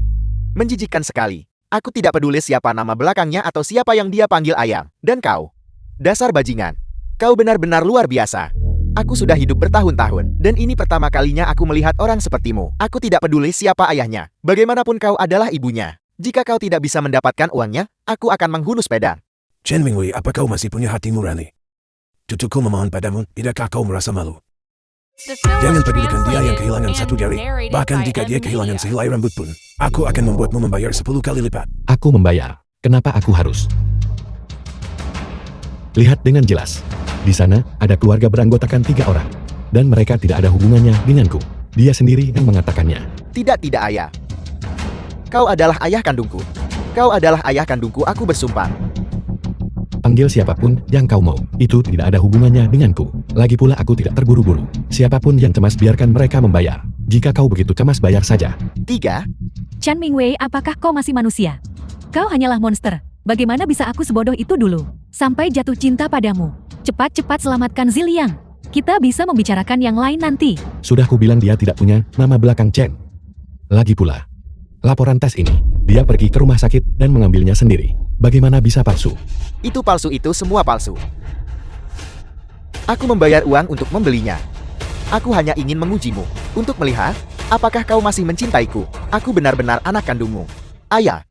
Menjijikkan sekali. Aku tidak peduli siapa nama belakangnya atau siapa yang dia panggil ayam. Dan kau, dasar bajingan. Kau benar-benar luar biasa. Aku sudah hidup bertahun-tahun, dan ini pertama kalinya aku melihat orang sepertimu. Aku tidak peduli siapa ayahnya. Bagaimanapun kau adalah ibunya. Jika kau tidak bisa mendapatkan uangnya, aku akan menghunus pedang. Chen Mingwei, apa kau masih punya hati nurani? Cucuku memohon padamu, tidakkah kau merasa malu? The film Jangan was pedulikan dia yang translated kehilangan and satu jari. narrated Bahkan by jika dia Ed kehilangan Media. sehelai rambut pun, aku akan membuatmu membayar 10 kali lipat. Aku membayar. Kenapa aku harus? Lihat dengan jelas. Di sana, ada keluarga beranggotakan 3 orang. Dan mereka tidak ada hubungannya denganku. Dia sendiri yang mengatakannya. Tidak, ayah. Kau adalah ayah kandungku. Kau adalah ayah kandungku, aku bersumpah. Panggil siapapun yang kau mau. Itu tidak ada hubungannya denganku. Lagi pula aku tidak terburu-buru. Siapapun yang cemas biarkan mereka membayar. Jika kau begitu cemas bayar saja. 3. Chan Mingwei, apakah kau masih manusia? Kau hanyalah monster. Bagaimana bisa aku sebodoh itu dulu? Sampai jatuh cinta padamu. Cepat-cepat selamatkan Ziliang. Kita bisa membicarakan yang lain nanti. Sudah kubilang dia tidak punya nama belakang Chen. Lagi pula, laporan tes ini, dia pergi ke rumah sakit dan mengambilnya sendiri. Bagaimana bisa palsu? Itu palsu, itu semua palsu. Aku membayar uang untuk membelinya. Aku hanya ingin mengujimu, untuk melihat, apakah kau masih mencintaiku. Aku benar-benar anak kandungmu. Ayah,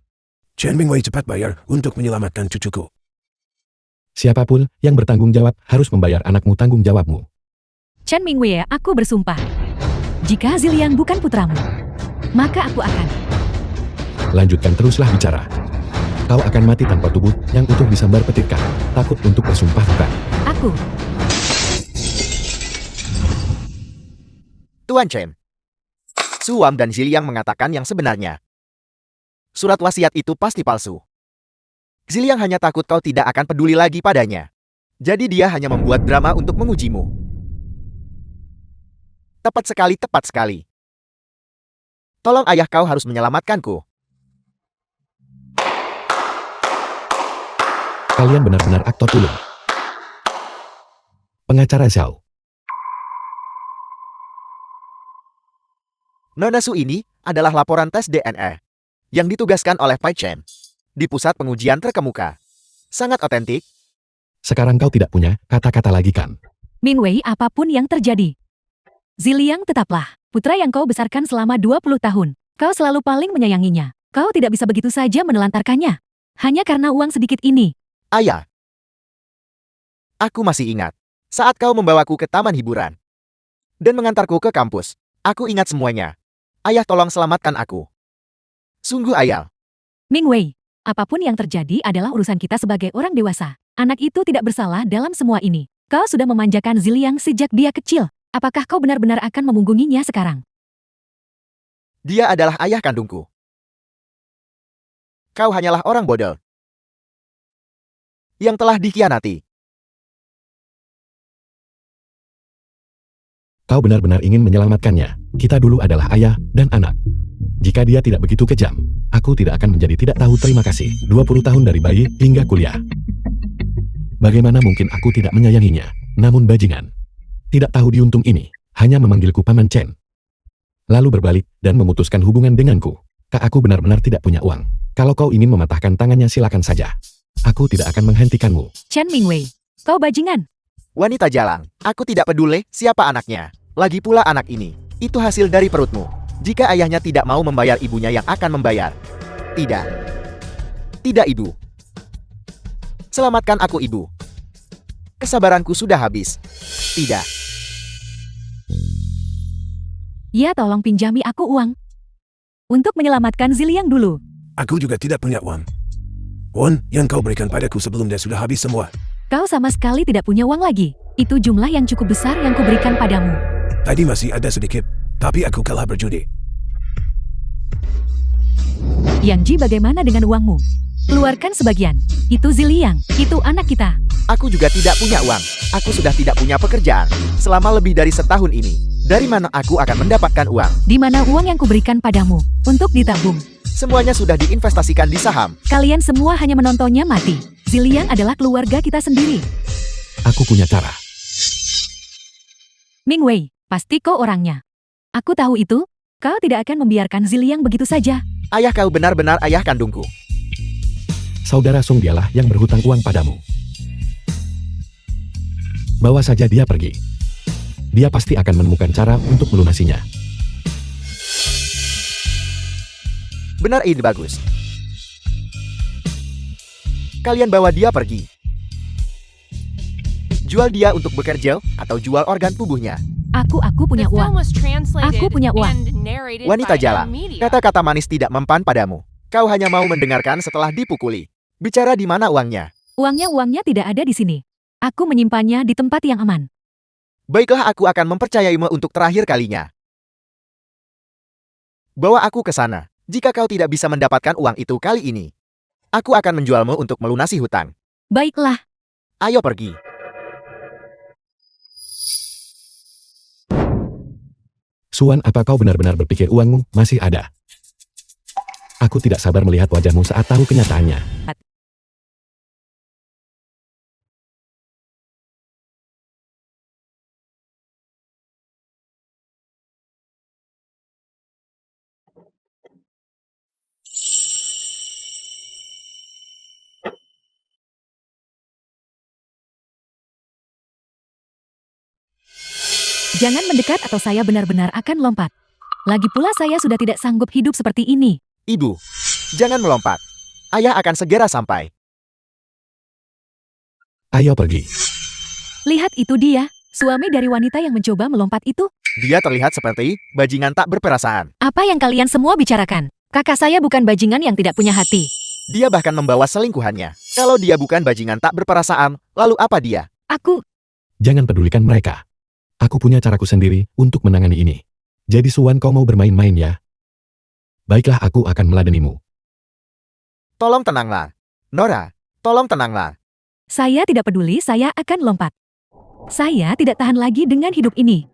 Chen Mingwei cepat bayar untuk menyelamatkan cucuku. Siapapun yang bertanggung jawab harus membayar anakmu tanggung jawabmu. Chan Mingwei, aku bersumpah. Jika Ziliang bukan putramu, maka aku akan. Lanjutkan teruslah bicara. Kau akan mati tanpa tubuh yang utuh disambar petirkan. Takut untuk bersumpah bukan? Aku. Tuan Chen. Suam dan Ziliang mengatakan yang sebenarnya. Surat wasiat itu pasti palsu. Ziliang hanya takut kau tidak akan peduli lagi padanya. Jadi dia hanya membuat drama untuk mengujimu. Tepat sekali, tepat sekali. Tolong ayah, kau harus menyelamatkanku. Kalian benar-benar aktor ulung. Pengacara Zhao. Nona Su ini adalah laporan tes DNA yang ditugaskan oleh Pai Chen di pusat pengujian terkemuka. Sangat otentik. Sekarang kau tidak punya kata-kata lagi kan? Mingwei, apapun yang terjadi. Ziliang tetaplah putra yang kau besarkan selama 20 tahun. Kau selalu paling menyayanginya. Kau tidak bisa begitu saja menelantarkannya. Hanya karena uang sedikit ini. Ayah, aku masih ingat saat kau membawaku ke taman hiburan dan mengantarku ke kampus. Aku ingat semuanya. Ayah, tolong selamatkan aku. Sungguh, ayah. Mingwei, apapun yang terjadi adalah urusan kita sebagai orang dewasa. Anak itu tidak bersalah dalam semua ini. Kau sudah memanjakan Ziliang sejak dia kecil. Apakah kau benar-benar akan memunggunginya sekarang? Dia adalah ayah kandungku. Kau hanyalah orang bodoh yang telah dikhianati. Kau benar-benar ingin menyelamatkannya. Kita dulu adalah ayah dan anak. Jika dia tidak begitu kejam, aku tidak akan menjadi tidak tahu terima kasih. 20 tahun dari bayi hingga kuliah. Bagaimana mungkin aku tidak menyayanginya? Namun bajingan tidak tahu diuntung ini, hanya memanggilku Paman Chen. Lalu berbalik dan memutuskan hubungan denganku. Kak, aku benar-benar tidak punya uang. Kalau kau ingin mematahkan tangannya silakan saja. Aku tidak akan menghentikanmu. Chen Mingwei, kau bajingan. Wanita jalang, aku tidak peduli siapa anaknya. Lagi pula anak ini, itu hasil dari perutmu. Jika ayahnya tidak mau membayar, ibunya yang akan membayar. Tidak. Tidak, ibu. Selamatkan aku, ibu. Kesabaranku sudah habis. Tidak. Ya, tolong pinjami aku uang. Untuk menyelamatkan Ziliang dulu. Aku juga tidak punya uang. Uang yang kau berikan padaku sebelumnya sudah habis semua. Kau sama sekali tidak punya uang lagi. Itu jumlah yang cukup besar yang kuberikan padamu. Tadi masih ada sedikit, tapi aku kalah berjudi. Yang Ji, bagaimana dengan uangmu? Keluarkan sebagian. Itu Ziliang, itu anak kita. Aku juga tidak punya uang. Aku sudah tidak punya pekerjaan selama lebih dari setahun ini. Dari mana aku akan mendapatkan uang? Di mana uang yang kuberikan padamu? Untuk ditabung. Semuanya sudah diinvestasikan di saham. Kalian semua hanya menontonnya mati. Ziliang adalah keluarga kita sendiri. Aku punya cara. Mingwei, pasti kau orangnya. Aku tahu itu. Kau tidak akan membiarkan Ziliang begitu saja. Ayah, kau benar-benar ayah kandungku. Saudara Song dialah yang berhutang uang padamu. Bawa saja dia pergi. Dia pasti akan menemukan cara untuk melunasinya. Benar, ide bagus. Kalian bawa dia pergi. Jual dia untuk bekerja atau jual organ tubuhnya. Aku punya The film uang. was translated Aku punya uang. and narrated Wanita by jalang, Media. kata-kata manis tidak mempan padamu. Kau hanya mau mendengarkan setelah dipukuli. Bicara di mana uangnya? Uangnya tidak ada di sini. Aku menyimpannya di tempat yang aman. Baiklah, aku akan mempercayaimu untuk terakhir kalinya. Bawa aku ke sana. Jika kau tidak bisa mendapatkan uang itu kali ini, aku akan menjualmu untuk melunasi hutang. Baiklah. Ayo pergi. Suan, apa kau benar-benar berpikir uangmu masih ada? Aku tidak sabar melihat wajahmu saat tahu kenyataannya. Jangan mendekat atau saya benar-benar akan lompat. Lagi pula saya sudah tidak sanggup hidup seperti ini. Ibu, jangan melompat. Ayah akan segera sampai. Ayo pergi. Lihat itu dia, suami dari wanita yang mencoba melompat itu. Dia terlihat seperti bajingan tak berperasaan. Apa yang kalian semua bicarakan? Kakak saya bukan bajingan yang tidak punya hati. Dia bahkan membawa selingkuhannya. Kalau dia bukan bajingan tak berperasaan, lalu apa dia? Aku, Jangan pedulikan mereka. Aku punya caraku sendiri untuk menangani ini. Jadi Suan, kau mau bermain-main ya? Baiklah, aku akan meladenimu. Tolong tenanglah. Nora, tolong tenanglah. saya tidak peduli, saya akan lompat. Saya tidak tahan lagi dengan hidup ini.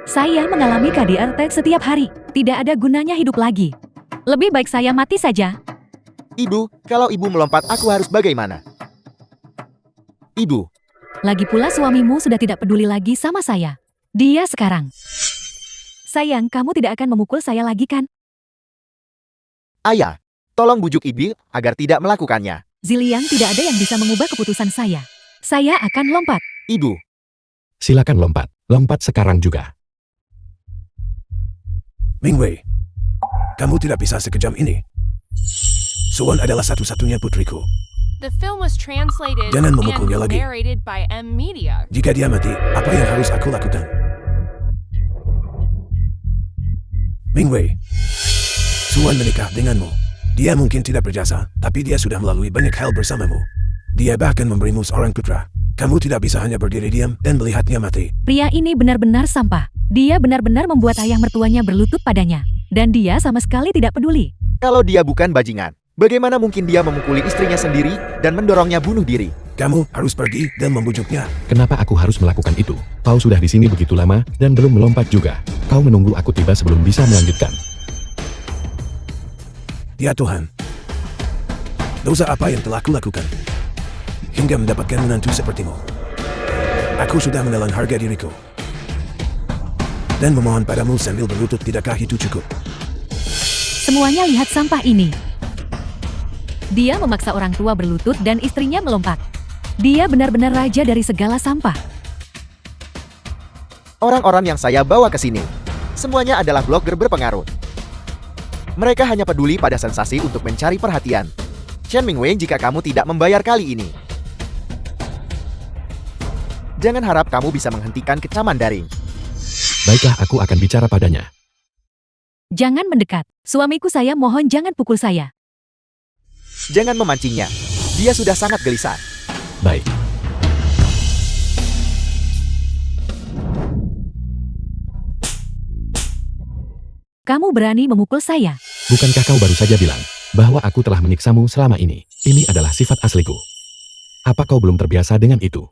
Saya mengalami KDRT setiap hari. Tidak ada gunanya hidup lagi. Lebih baik saya mati saja. Ibu, kalau ibu melompat aku harus bagaimana? Ibu, Lagi pula suamimu sudah tidak peduli lagi sama saya. Dia sekarang. Sayang, kamu tidak akan memukul saya lagi kan? ayah, tolong bujuk ibu agar tidak melakukannya. Ziliang, tidak ada yang bisa mengubah keputusan saya. Saya akan lompat. Ibu, Silakan lompat. Lompat sekarang juga. Mingwei, kamu tidak bisa sekejam ini. Suan adalah satu-satunya putriku. The film was translated Jangan and memukulnya lagi. narrated by M Media. Jika dia mati, apa yang harus aku lakukan? Mingwei, Suan menikah denganmu. Dia mungkin tidak berjasa, tapi dia sudah melalui banyak hal bersamamu. Dia bahkan memberimu seorang putra. Kamu tidak bisa hanya berdiri diam dan melihatnya mati. Pria ini benar-benar sampah. Dia benar-benar membuat ayah mertuanya berlutut padanya. Dan dia sama sekali tidak peduli. kalau dia bukan bajingan, bagaimana mungkin dia memukuli istrinya sendiri dan mendorongnya bunuh diri? Kamu harus pergi dan membujuknya. Kenapa aku harus melakukan itu? Kau sudah di sini begitu lama dan belum melompat juga. Kau menunggu aku tiba sebelum bisa melanjutkan. Ya Tuhan, dosa apa yang telah kulakukan hingga mendapatkan menantu sepertimu? Aku sudah menelan harga diriku dan memohon padamu sambil berlutut, tidakkah itu cukup? Semuanya lihat sampah ini. Dia memaksa orang tua berlutut dan istrinya melompat. Dia benar-benar raja dari segala sampah. Orang-orang yang saya bawa ke sini, semuanya adalah blogger berpengaruh. Mereka hanya peduli pada sensasi untuk mencari perhatian. Chen Mingwei, jika kamu tidak membayar kali ini, jangan harap kamu bisa menghentikan kecaman daring. Baiklah, aku akan bicara padanya. Jangan mendekat. Suamiku, saya mohon jangan pukul saya. Jangan memancingnya. Dia sudah sangat gelisah. Baik. Kamu berani memukul saya. Bukankah kau baru saja bilang bahwa aku telah menyiksamu selama ini? Ini adalah sifat asliku. Apa kau belum terbiasa dengan itu?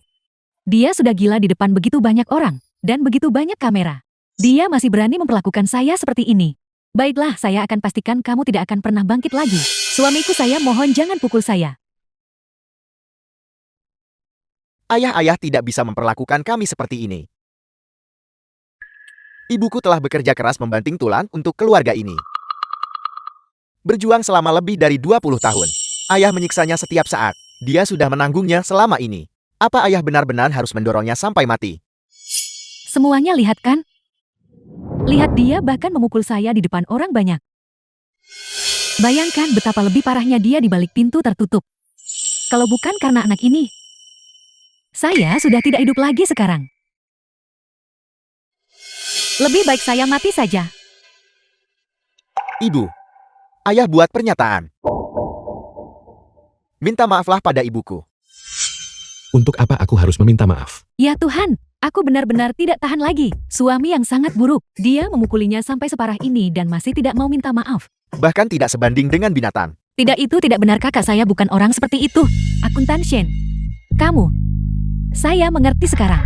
Dia sudah gila di depan begitu banyak orang. Dan begitu banyak kamera. Dia masih berani memperlakukan saya seperti ini. Baiklah, saya akan pastikan kamu tidak akan pernah bangkit lagi. Suamiku, saya mohon jangan pukul saya. Ayah-ayah tidak bisa memperlakukan kami seperti ini. Ibuku telah bekerja keras membanting tulang untuk keluarga ini. Berjuang selama lebih dari 20 tahun. Ayah menyiksanya setiap saat. Dia sudah menanggungnya selama ini. Apa ayah benar-benar harus mendorongnya sampai mati? Semuanya lihat kan? Lihat, dia bahkan memukul saya di depan orang banyak. Bayangkan betapa lebih parahnya dia di balik pintu tertutup. Kalau bukan karena anak ini, saya sudah tidak hidup lagi sekarang. Lebih baik saya mati saja. Ibu, ayah buat pernyataan. Minta maaflah pada ibuku. Untuk apa aku harus meminta maaf? Ya Tuhan, aku benar-benar tidak tahan lagi. Suami yang sangat buruk. Dia memukulinya sampai separah ini dan masih tidak mau minta maaf. Bahkan tidak sebanding dengan binatang. Tidak, itu tidak benar. Kakak saya bukan orang seperti itu. Akuntan Shen. Kamu. Saya mengerti sekarang.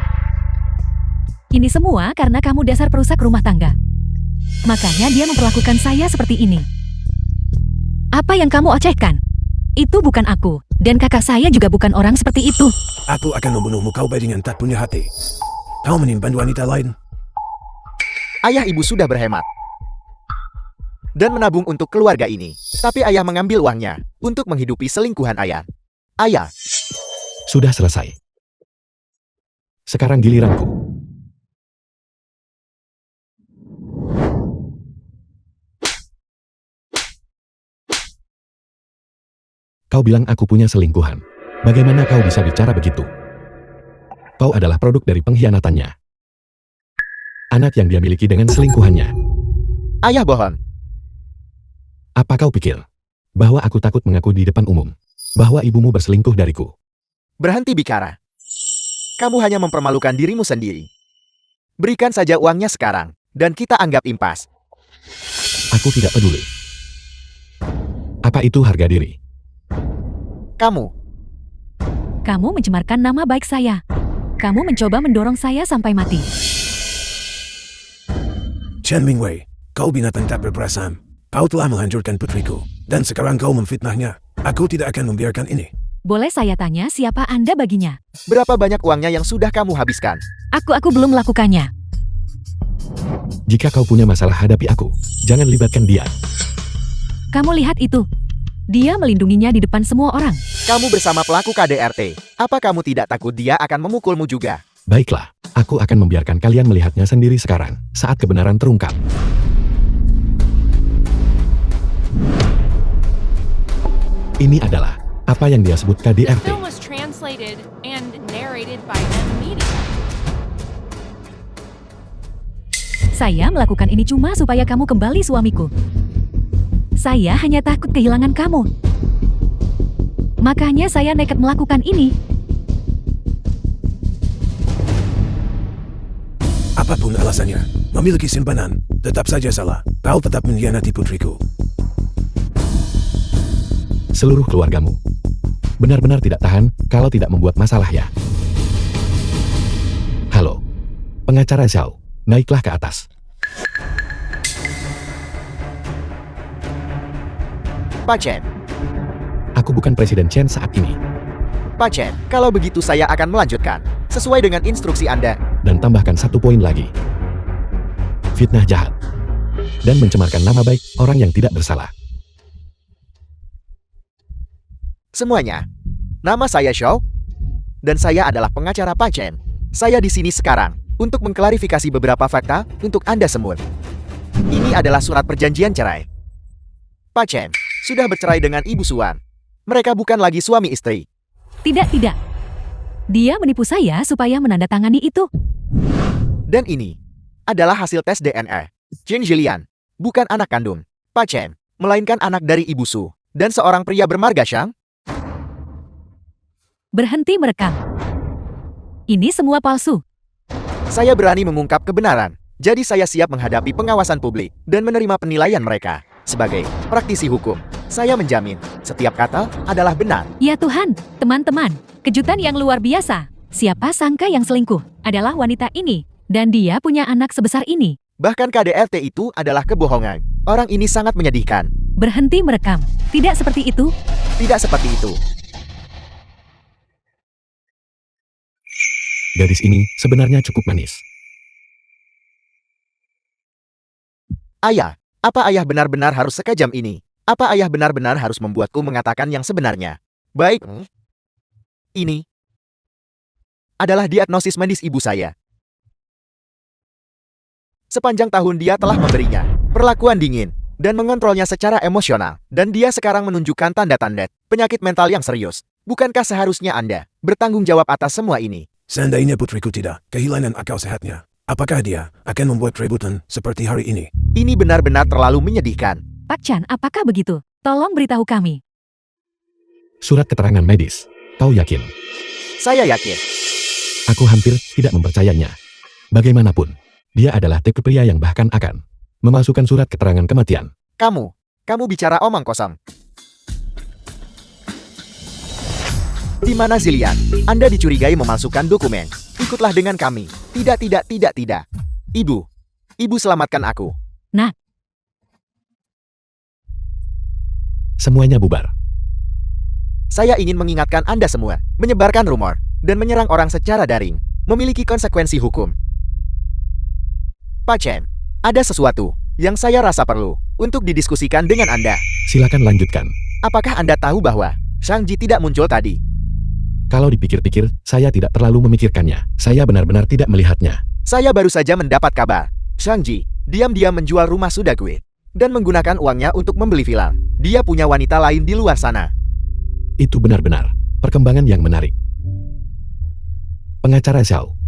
Ini semua karena kamu dasar perusak rumah tangga. Makanya dia memperlakukan saya seperti ini. Apa yang kamu ocehkan? Itu bukan aku, dan kakak saya juga bukan orang seperti itu. Aku akan membunuhmu kau bajingan tak punya hati. Kau menimpan wanita lain. Ayah ibu sudah berhemat dan menabung untuk keluarga ini. Tapi ayah mengambil uangnya untuk menghidupi selingkuhan ayah. Ayah, Sudah selesai. Sekarang giliranku. Kau bilang aku punya selingkuhan. Bagaimana kau bisa bicara begitu? Kau adalah produk dari pengkhianatannya. Anak yang dia miliki dengan selingkuhannya. ayah bohong. Apa kau pikir? Bahwa aku takut mengaku di depan umum. Bahwa ibumu berselingkuh dariku. Berhenti bicara. Kamu hanya mempermalukan dirimu sendiri. Berikan saja uangnya sekarang, dan kita anggap impas. Aku tidak peduli. Apa itu harga diri? Kamu mencemarkan nama baik saya. Kamu mencoba mendorong saya sampai mati. Chen Mingwei, kau binatang tak berperasaan. Kau telah menghancurkan putriku, dan sekarang kau memfitnahnya. Aku tidak akan membiarkan ini. Boleh saya tanya siapa Anda baginya? Berapa banyak uangnya yang sudah kamu habiskan? Aku belum melakukannya. Jika kau punya masalah hadapi aku. Jangan libatkan dia. Kamu lihat itu. Dia melindunginya di depan semua orang. Kamu bersama pelaku KDRT. Apa kamu tidak takut dia akan memukulmu juga? Baiklah, aku akan membiarkan kalian melihatnya sendiri sekarang, saat kebenaran terungkap. Ini adalah apa yang dia sebut The KDRT. film was translated and narrated by M Media. Saya melakukan ini cuma supaya kamu kembali suamiku. Saya hanya takut kehilangan kamu. Makanya saya nekat melakukan ini. Apapun alasannya, memiliki simpanan, tetap saja salah. Kau tetap mengkhianati putriku. Seluruh keluargamu benar-benar tidak tahan kalau tidak membuat masalah ya. Halo, pengacara Xiao, naiklah ke atas. Pak Chen, Aku bukan Presiden Chen saat ini. Pak Chen, kalau begitu saya akan melanjutkan. Sesuai dengan instruksi Anda. Dan tambahkan 1 poin lagi. Fitnah jahat. Dan mencemarkan nama baik orang yang tidak bersalah. Semuanya. Nama saya Xiao, dan saya adalah pengacara Pak Chen. Saya di sini sekarang untuk mengklarifikasi beberapa fakta untuk Anda semua. Ini adalah surat perjanjian cerai. Pak Chen sudah bercerai dengan Ibu Suan. Mereka bukan lagi suami istri. Tidak. Dia menipu saya supaya menandatangani itu. Dan ini adalah hasil tes DNA. Jin Jilian bukan anak kandung Pak Chen, melainkan anak dari Ibu Su dan seorang pria bermarga Shang. Berhenti merekam. Ini semua palsu. Saya berani mengungkap kebenaran, jadi saya siap menghadapi pengawasan publik dan menerima penilaian mereka. Sebagai praktisi hukum, saya menjamin setiap kata adalah benar. Ya Tuhan, teman-teman, kejutan yang luar biasa. Siapa sangka yang selingkuh adalah wanita ini, dan dia punya anak sebesar ini. Bahkan KDRT itu adalah kebohongan. Orang ini sangat menyedihkan. Berhenti merekam. Tidak seperti itu. Tidak seperti itu. Gadis ini sebenarnya cukup manis. Ayah, apa ayah benar-benar harus sekejam ini? Apa ayah benar-benar harus membuatku mengatakan yang sebenarnya? Baik. Ini adalah diagnosis medis ibu saya. Sepanjang tahun dia telah memberinya perlakuan dingin dan mengontrolnya secara emosional. Dan dia sekarang menunjukkan tanda-tanda penyakit mental yang serius. Bukankah seharusnya Anda bertanggung jawab atas semua ini? Seandainya putriku tidak kehilangan akal sehatnya, apakah dia akan membuat keributan seperti hari ini? Ini benar-benar terlalu menyedihkan. Pak Chan, apakah begitu? Tolong beritahu kami. Surat keterangan medis. Kau yakin? Saya yakin. Aku hampir tidak mempercayainya. Bagaimanapun, dia adalah tipe pria yang bahkan akan memasukkan surat keterangan kematian. Kamu bicara omong kosong. Di mana Zilian? Anda dicurigai memalsukan dokumen. Ikutlah dengan kami. Tidak. Ibu selamatkan aku. Nah, Semuanya bubar. Saya ingin mengingatkan Anda semua, menyebarkan rumor, dan menyerang orang secara daring, memiliki konsekuensi hukum. Pak Chen, ada sesuatu yang saya rasa perlu untuk didiskusikan dengan Anda. Silakan lanjutkan. Apakah Anda tahu bahwa Shang-Ji tidak muncul tadi? Kalau dipikir-pikir, saya tidak terlalu memikirkannya. Saya benar-benar tidak melihatnya. Saya baru saja mendapat kabar. Shang-Ji diam-diam menjual rumah Sudague dan menggunakan uangnya untuk membeli villa. Dia punya wanita lain di luar sana. Itu benar-benar perkembangan yang menarik. Pengacara Xiao,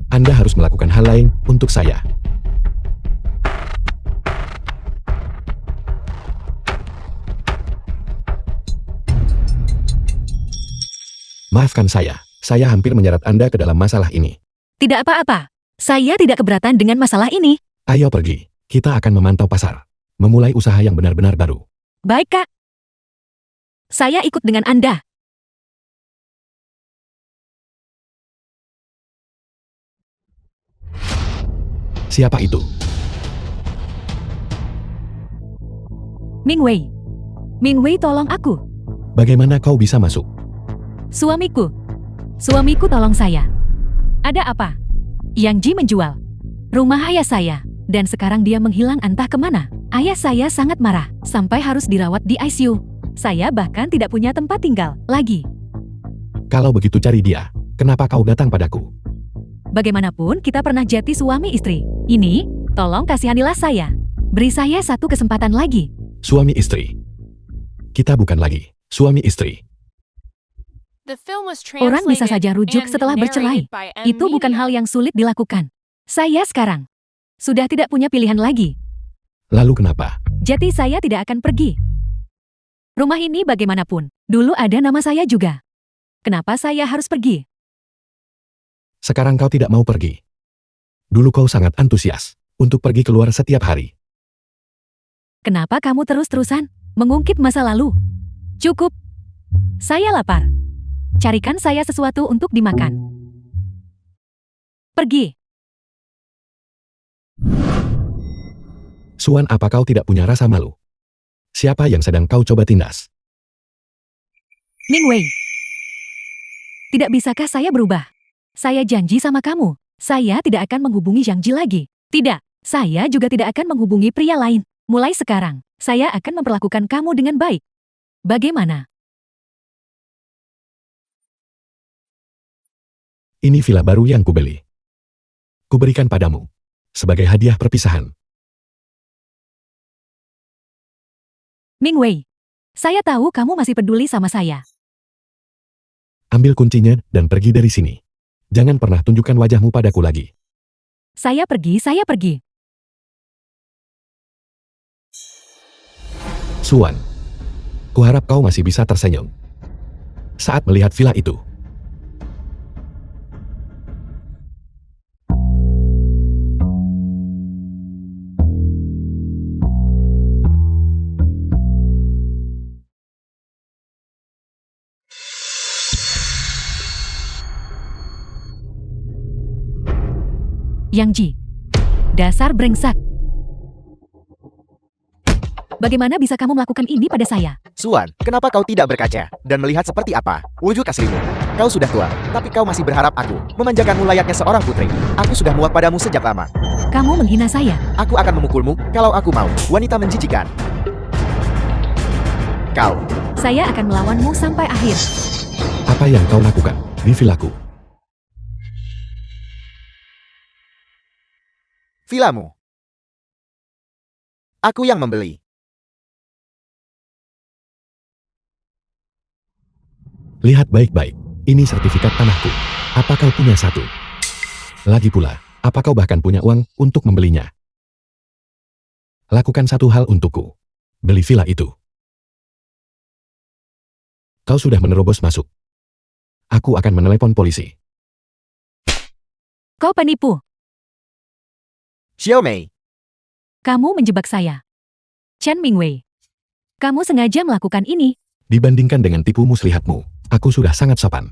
Anda harus melakukan hal lain untuk saya. Maafkan saya hampir menyeret Anda ke dalam masalah ini. tidak apa-apa. Saya tidak keberatan dengan masalah ini. Ayo pergi, kita akan memantau pasar. Memulai usaha yang benar-benar baru. Baik, Kak. Saya ikut dengan Anda. Siapa itu? Mingwei. Mingwei, tolong aku. Bagaimana kau bisa masuk? Suamiku. Suamiku, tolong saya. Ada apa? Yang Ji menjual rumah ayah saya, dan sekarang dia menghilang entah kemana. Ayah saya sangat marah, sampai harus dirawat di ICU. Saya bahkan tidak punya tempat tinggal lagi. Kalau begitu cari dia. Kenapa kau datang padaku? Bagaimanapun kita pernah jadi suami istri. Ini, tolong kasihanilah saya. Beri saya satu kesempatan lagi. Suami istri. Kita bukan lagi suami istri. The film was Orang bisa translated saja rujuk and setelah bercerai. narrated by M Itu bukan Media. hal yang sulit dilakukan. Saya sekarang sudah tidak punya pilihan lagi. Lalu kenapa? Jadi saya tidak akan pergi. Rumah ini bagaimanapun, dulu ada nama saya juga. Kenapa saya harus pergi? Sekarang kau tidak mau pergi. Dulu kau sangat antusias untuk pergi keluar setiap hari. Kenapa kamu terus-terusan mengungkit masa lalu? Cukup. Saya lapar. Carikan saya sesuatu untuk dimakan. Pergi. Suan, apa kau tidak punya rasa malu? Siapa yang sedang kau coba tindas? Mingwei. Tidak bisakah saya berubah? Saya janji sama kamu, saya tidak akan menghubungi Zhang Ji lagi. Tidak, saya juga tidak akan menghubungi pria lain. Mulai sekarang, saya akan memperlakukan kamu dengan baik. Bagaimana? Ini villa baru yang kubeli. Kuberikan padamu sebagai hadiah perpisahan. Mingwei, saya tahu kamu masih peduli sama saya. Ambil kuncinya dan pergi dari sini. Jangan pernah tunjukkan wajahmu padaku lagi. Saya pergi, saya pergi. Suan, kuharap kau masih bisa tersenyum saat melihat villa itu. Yang Ji, dasar brengsek. Bagaimana bisa kamu melakukan ini pada saya? Suan, kenapa kau tidak berkaca dan melihat seperti apa wujud aslimu? Kau sudah tua, tapi kau masih berharap aku memanjakanmu layaknya seorang putri. Aku sudah muak padamu sejak lama. Kamu menghina saya. Aku akan memukulmu kalau aku mau. Wanita menjijikan. Kau, Saya akan melawanmu sampai akhir. Apa yang kau lakukan di villaku? villamu. Aku yang membeli. Lihat baik-baik, ini sertifikat tanahku. Apa kau punya satu? Lagi pula, apa kau bahkan punya uang untuk membelinya? Lakukan satu hal untukku. Beli villa itu. Kau sudah menerobos masuk. Aku akan menelepon polisi. Kau penipu. Xiaomei, Kamu menjebak saya. Chen Mingwei. Kamu sengaja melakukan ini. Dibandingkan dengan tipu muslihatmu, aku sudah sangat sopan.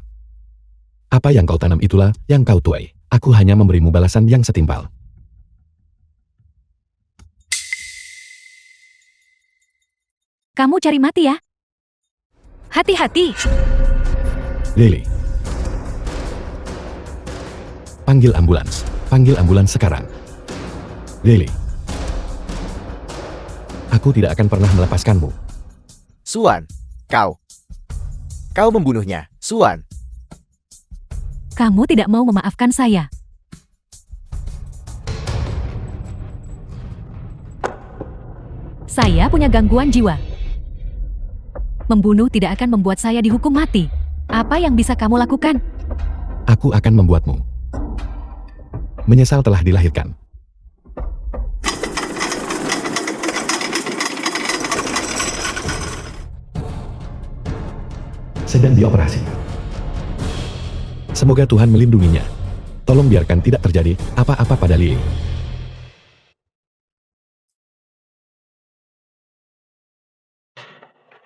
Apa yang kau tanam itulah yang kau tuai. Aku hanya memberimu balasan yang setimpal. Kamu cari mati ya. Hati-hati. Lily. Panggil ambulans. Panggil ambulans sekarang. Lily. Aku tidak akan pernah melepaskanmu. Suan, kau membunuhnya, Suan. Kamu tidak mau memaafkan saya. Saya punya gangguan jiwa. Membunuh tidak akan membuat saya dihukum mati. Apa yang bisa kamu lakukan? Aku akan membuatmu menyesal telah dilahirkan. Sedang dioperasi. Semoga Tuhan melindunginya. Tolong biarkan tidak terjadi apa-apa pada Lily.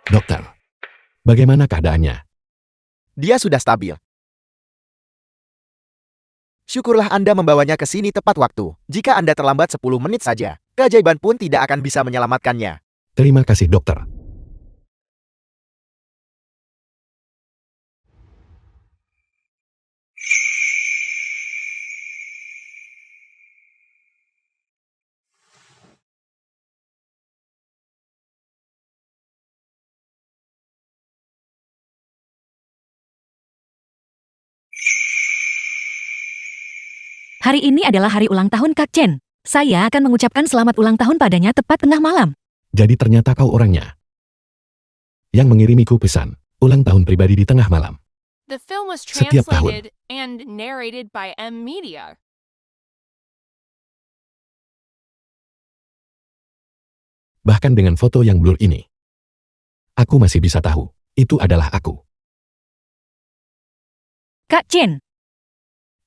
Dokter, bagaimana keadaannya? Dia sudah stabil. Syukurlah Anda membawanya ke sini tepat waktu. Jika Anda terlambat 10 menit saja, keajaiban pun tidak akan bisa menyelamatkannya. Terima kasih, dokter. Hari ini adalah hari ulang tahun Kak Chen. Saya akan mengucapkan selamat ulang tahun padanya tepat tengah malam. Jadi ternyata kau orangnya yang mengirimiku pesan ulang tahun pribadi di tengah malam. The film was Setiap tahun. translated and narrated by M Media. Bahkan dengan foto yang blur ini, aku masih bisa tahu, itu adalah aku. Kak Chen,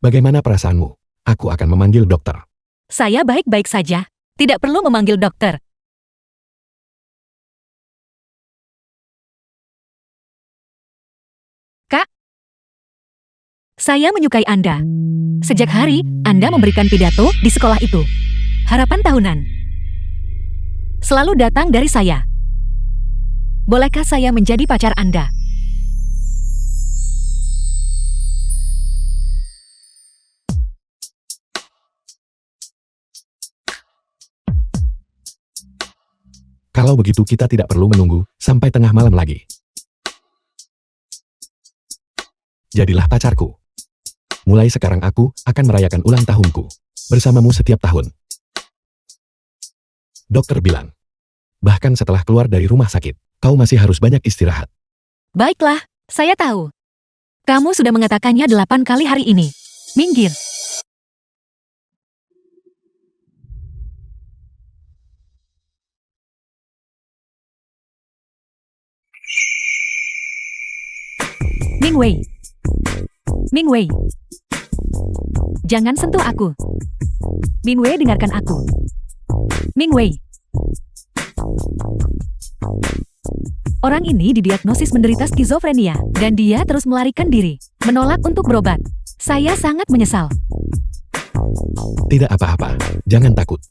Bagaimana perasaanmu? Aku akan memanggil dokter. saya baik-baik saja. Tidak perlu memanggil dokter. Kak, saya menyukai Anda. Sejak hari Anda memberikan pidato di sekolah itu. Harapan tahunan selalu datang dari saya. Bolehkah saya menjadi pacar Anda? Kalau begitu kita tidak perlu menunggu sampai tengah malam lagi. Jadilah pacarku. Mulai sekarang aku akan merayakan ulang tahunku bersamamu setiap tahun. Dokter bilang, bahkan setelah keluar dari rumah sakit, kau masih harus banyak istirahat. Baiklah, saya tahu. Kamu sudah mengatakannya 8 kali hari ini. Minggir. Mingwei. Mingwei. Jangan sentuh aku. Mingwei, dengarkan aku. Mingwei. Orang ini didiagnosis menderita skizofrenia, dan dia terus melarikan diri, menolak untuk berobat. Saya sangat menyesal. Tidak apa-apa, jangan takut.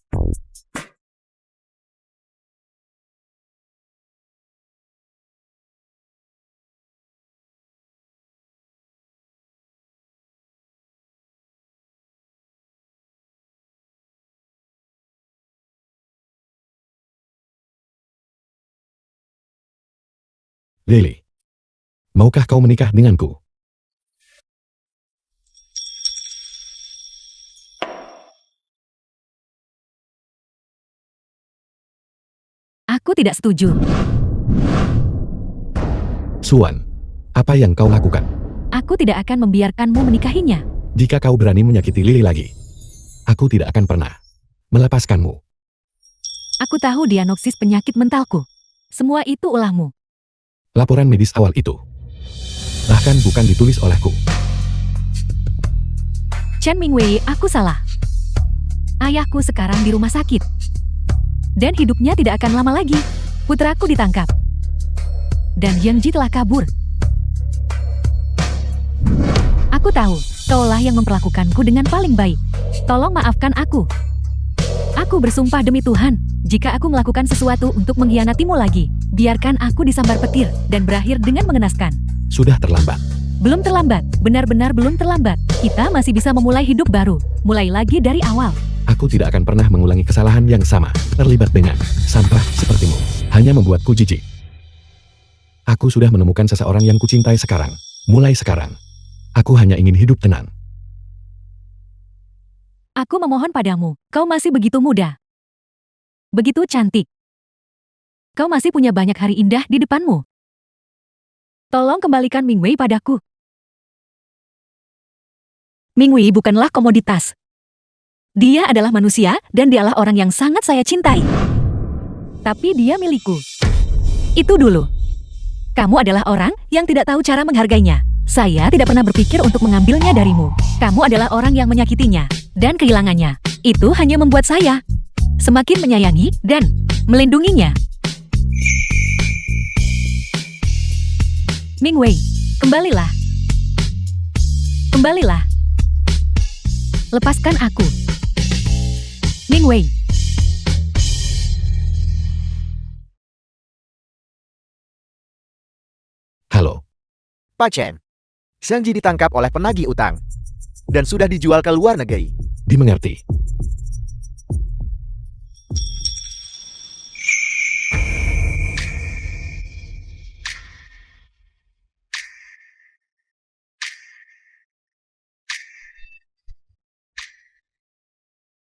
Lily, maukah kau menikah denganku? Aku tidak setuju. Suan, apa yang kau lakukan? Aku tidak akan membiarkanmu menikahinya. Jika kau berani menyakiti Lily lagi, aku tidak akan pernah melepaskanmu. Aku tahu diagnosis penyakit mentalku. Semua itu ulahmu. Laporan medis awal itu bahkan bukan ditulis olehku. Chen Mingwei, aku salah. Ayahku sekarang di rumah sakit. Dan hidupnya tidak akan lama lagi. Putraku ditangkap. Dan Yang Ji telah kabur. Aku tahu, kaulah yang memperlakukanku dengan paling baik. Tolong maafkan aku. Aku bersumpah demi Tuhan, jika aku melakukan sesuatu untuk mengkhianatimu lagi, Biarkan aku disambar petir dan berakhir dengan mengenaskan. Sudah terlambat. Belum terlambat, benar-benar belum terlambat. Kita masih bisa memulai hidup baru, mulai lagi dari awal. Aku tidak akan pernah mengulangi kesalahan yang sama. Terlibat dengan sampah sepertimu hanya membuatku jijik. Aku sudah menemukan seseorang yang kucintai sekarang. Mulai sekarang, aku hanya ingin hidup tenang. Aku memohon padamu, kau masih begitu muda. Begitu cantik. Kau masih punya banyak hari indah di depanmu. Tolong kembalikan Mingwei padaku. Mingwei bukanlah komoditas. Dia adalah manusia dan dialah orang yang sangat saya cintai. Tapi dia milikku. Itu dulu. Kamu adalah orang yang tidak tahu cara menghargainya. Saya tidak pernah berpikir untuk mengambilnya darimu. Kamu adalah orang yang menyakitinya dan kehilangannya. Itu hanya membuat saya semakin menyayangi dan melindunginya. Mingwei, kembalilah. Kembalilah. Lepaskan aku. Mingwei. Halo, Pak Chen. Zhang Ji ditangkap oleh penagih utang dan sudah dijual ke luar negeri. dimengerti.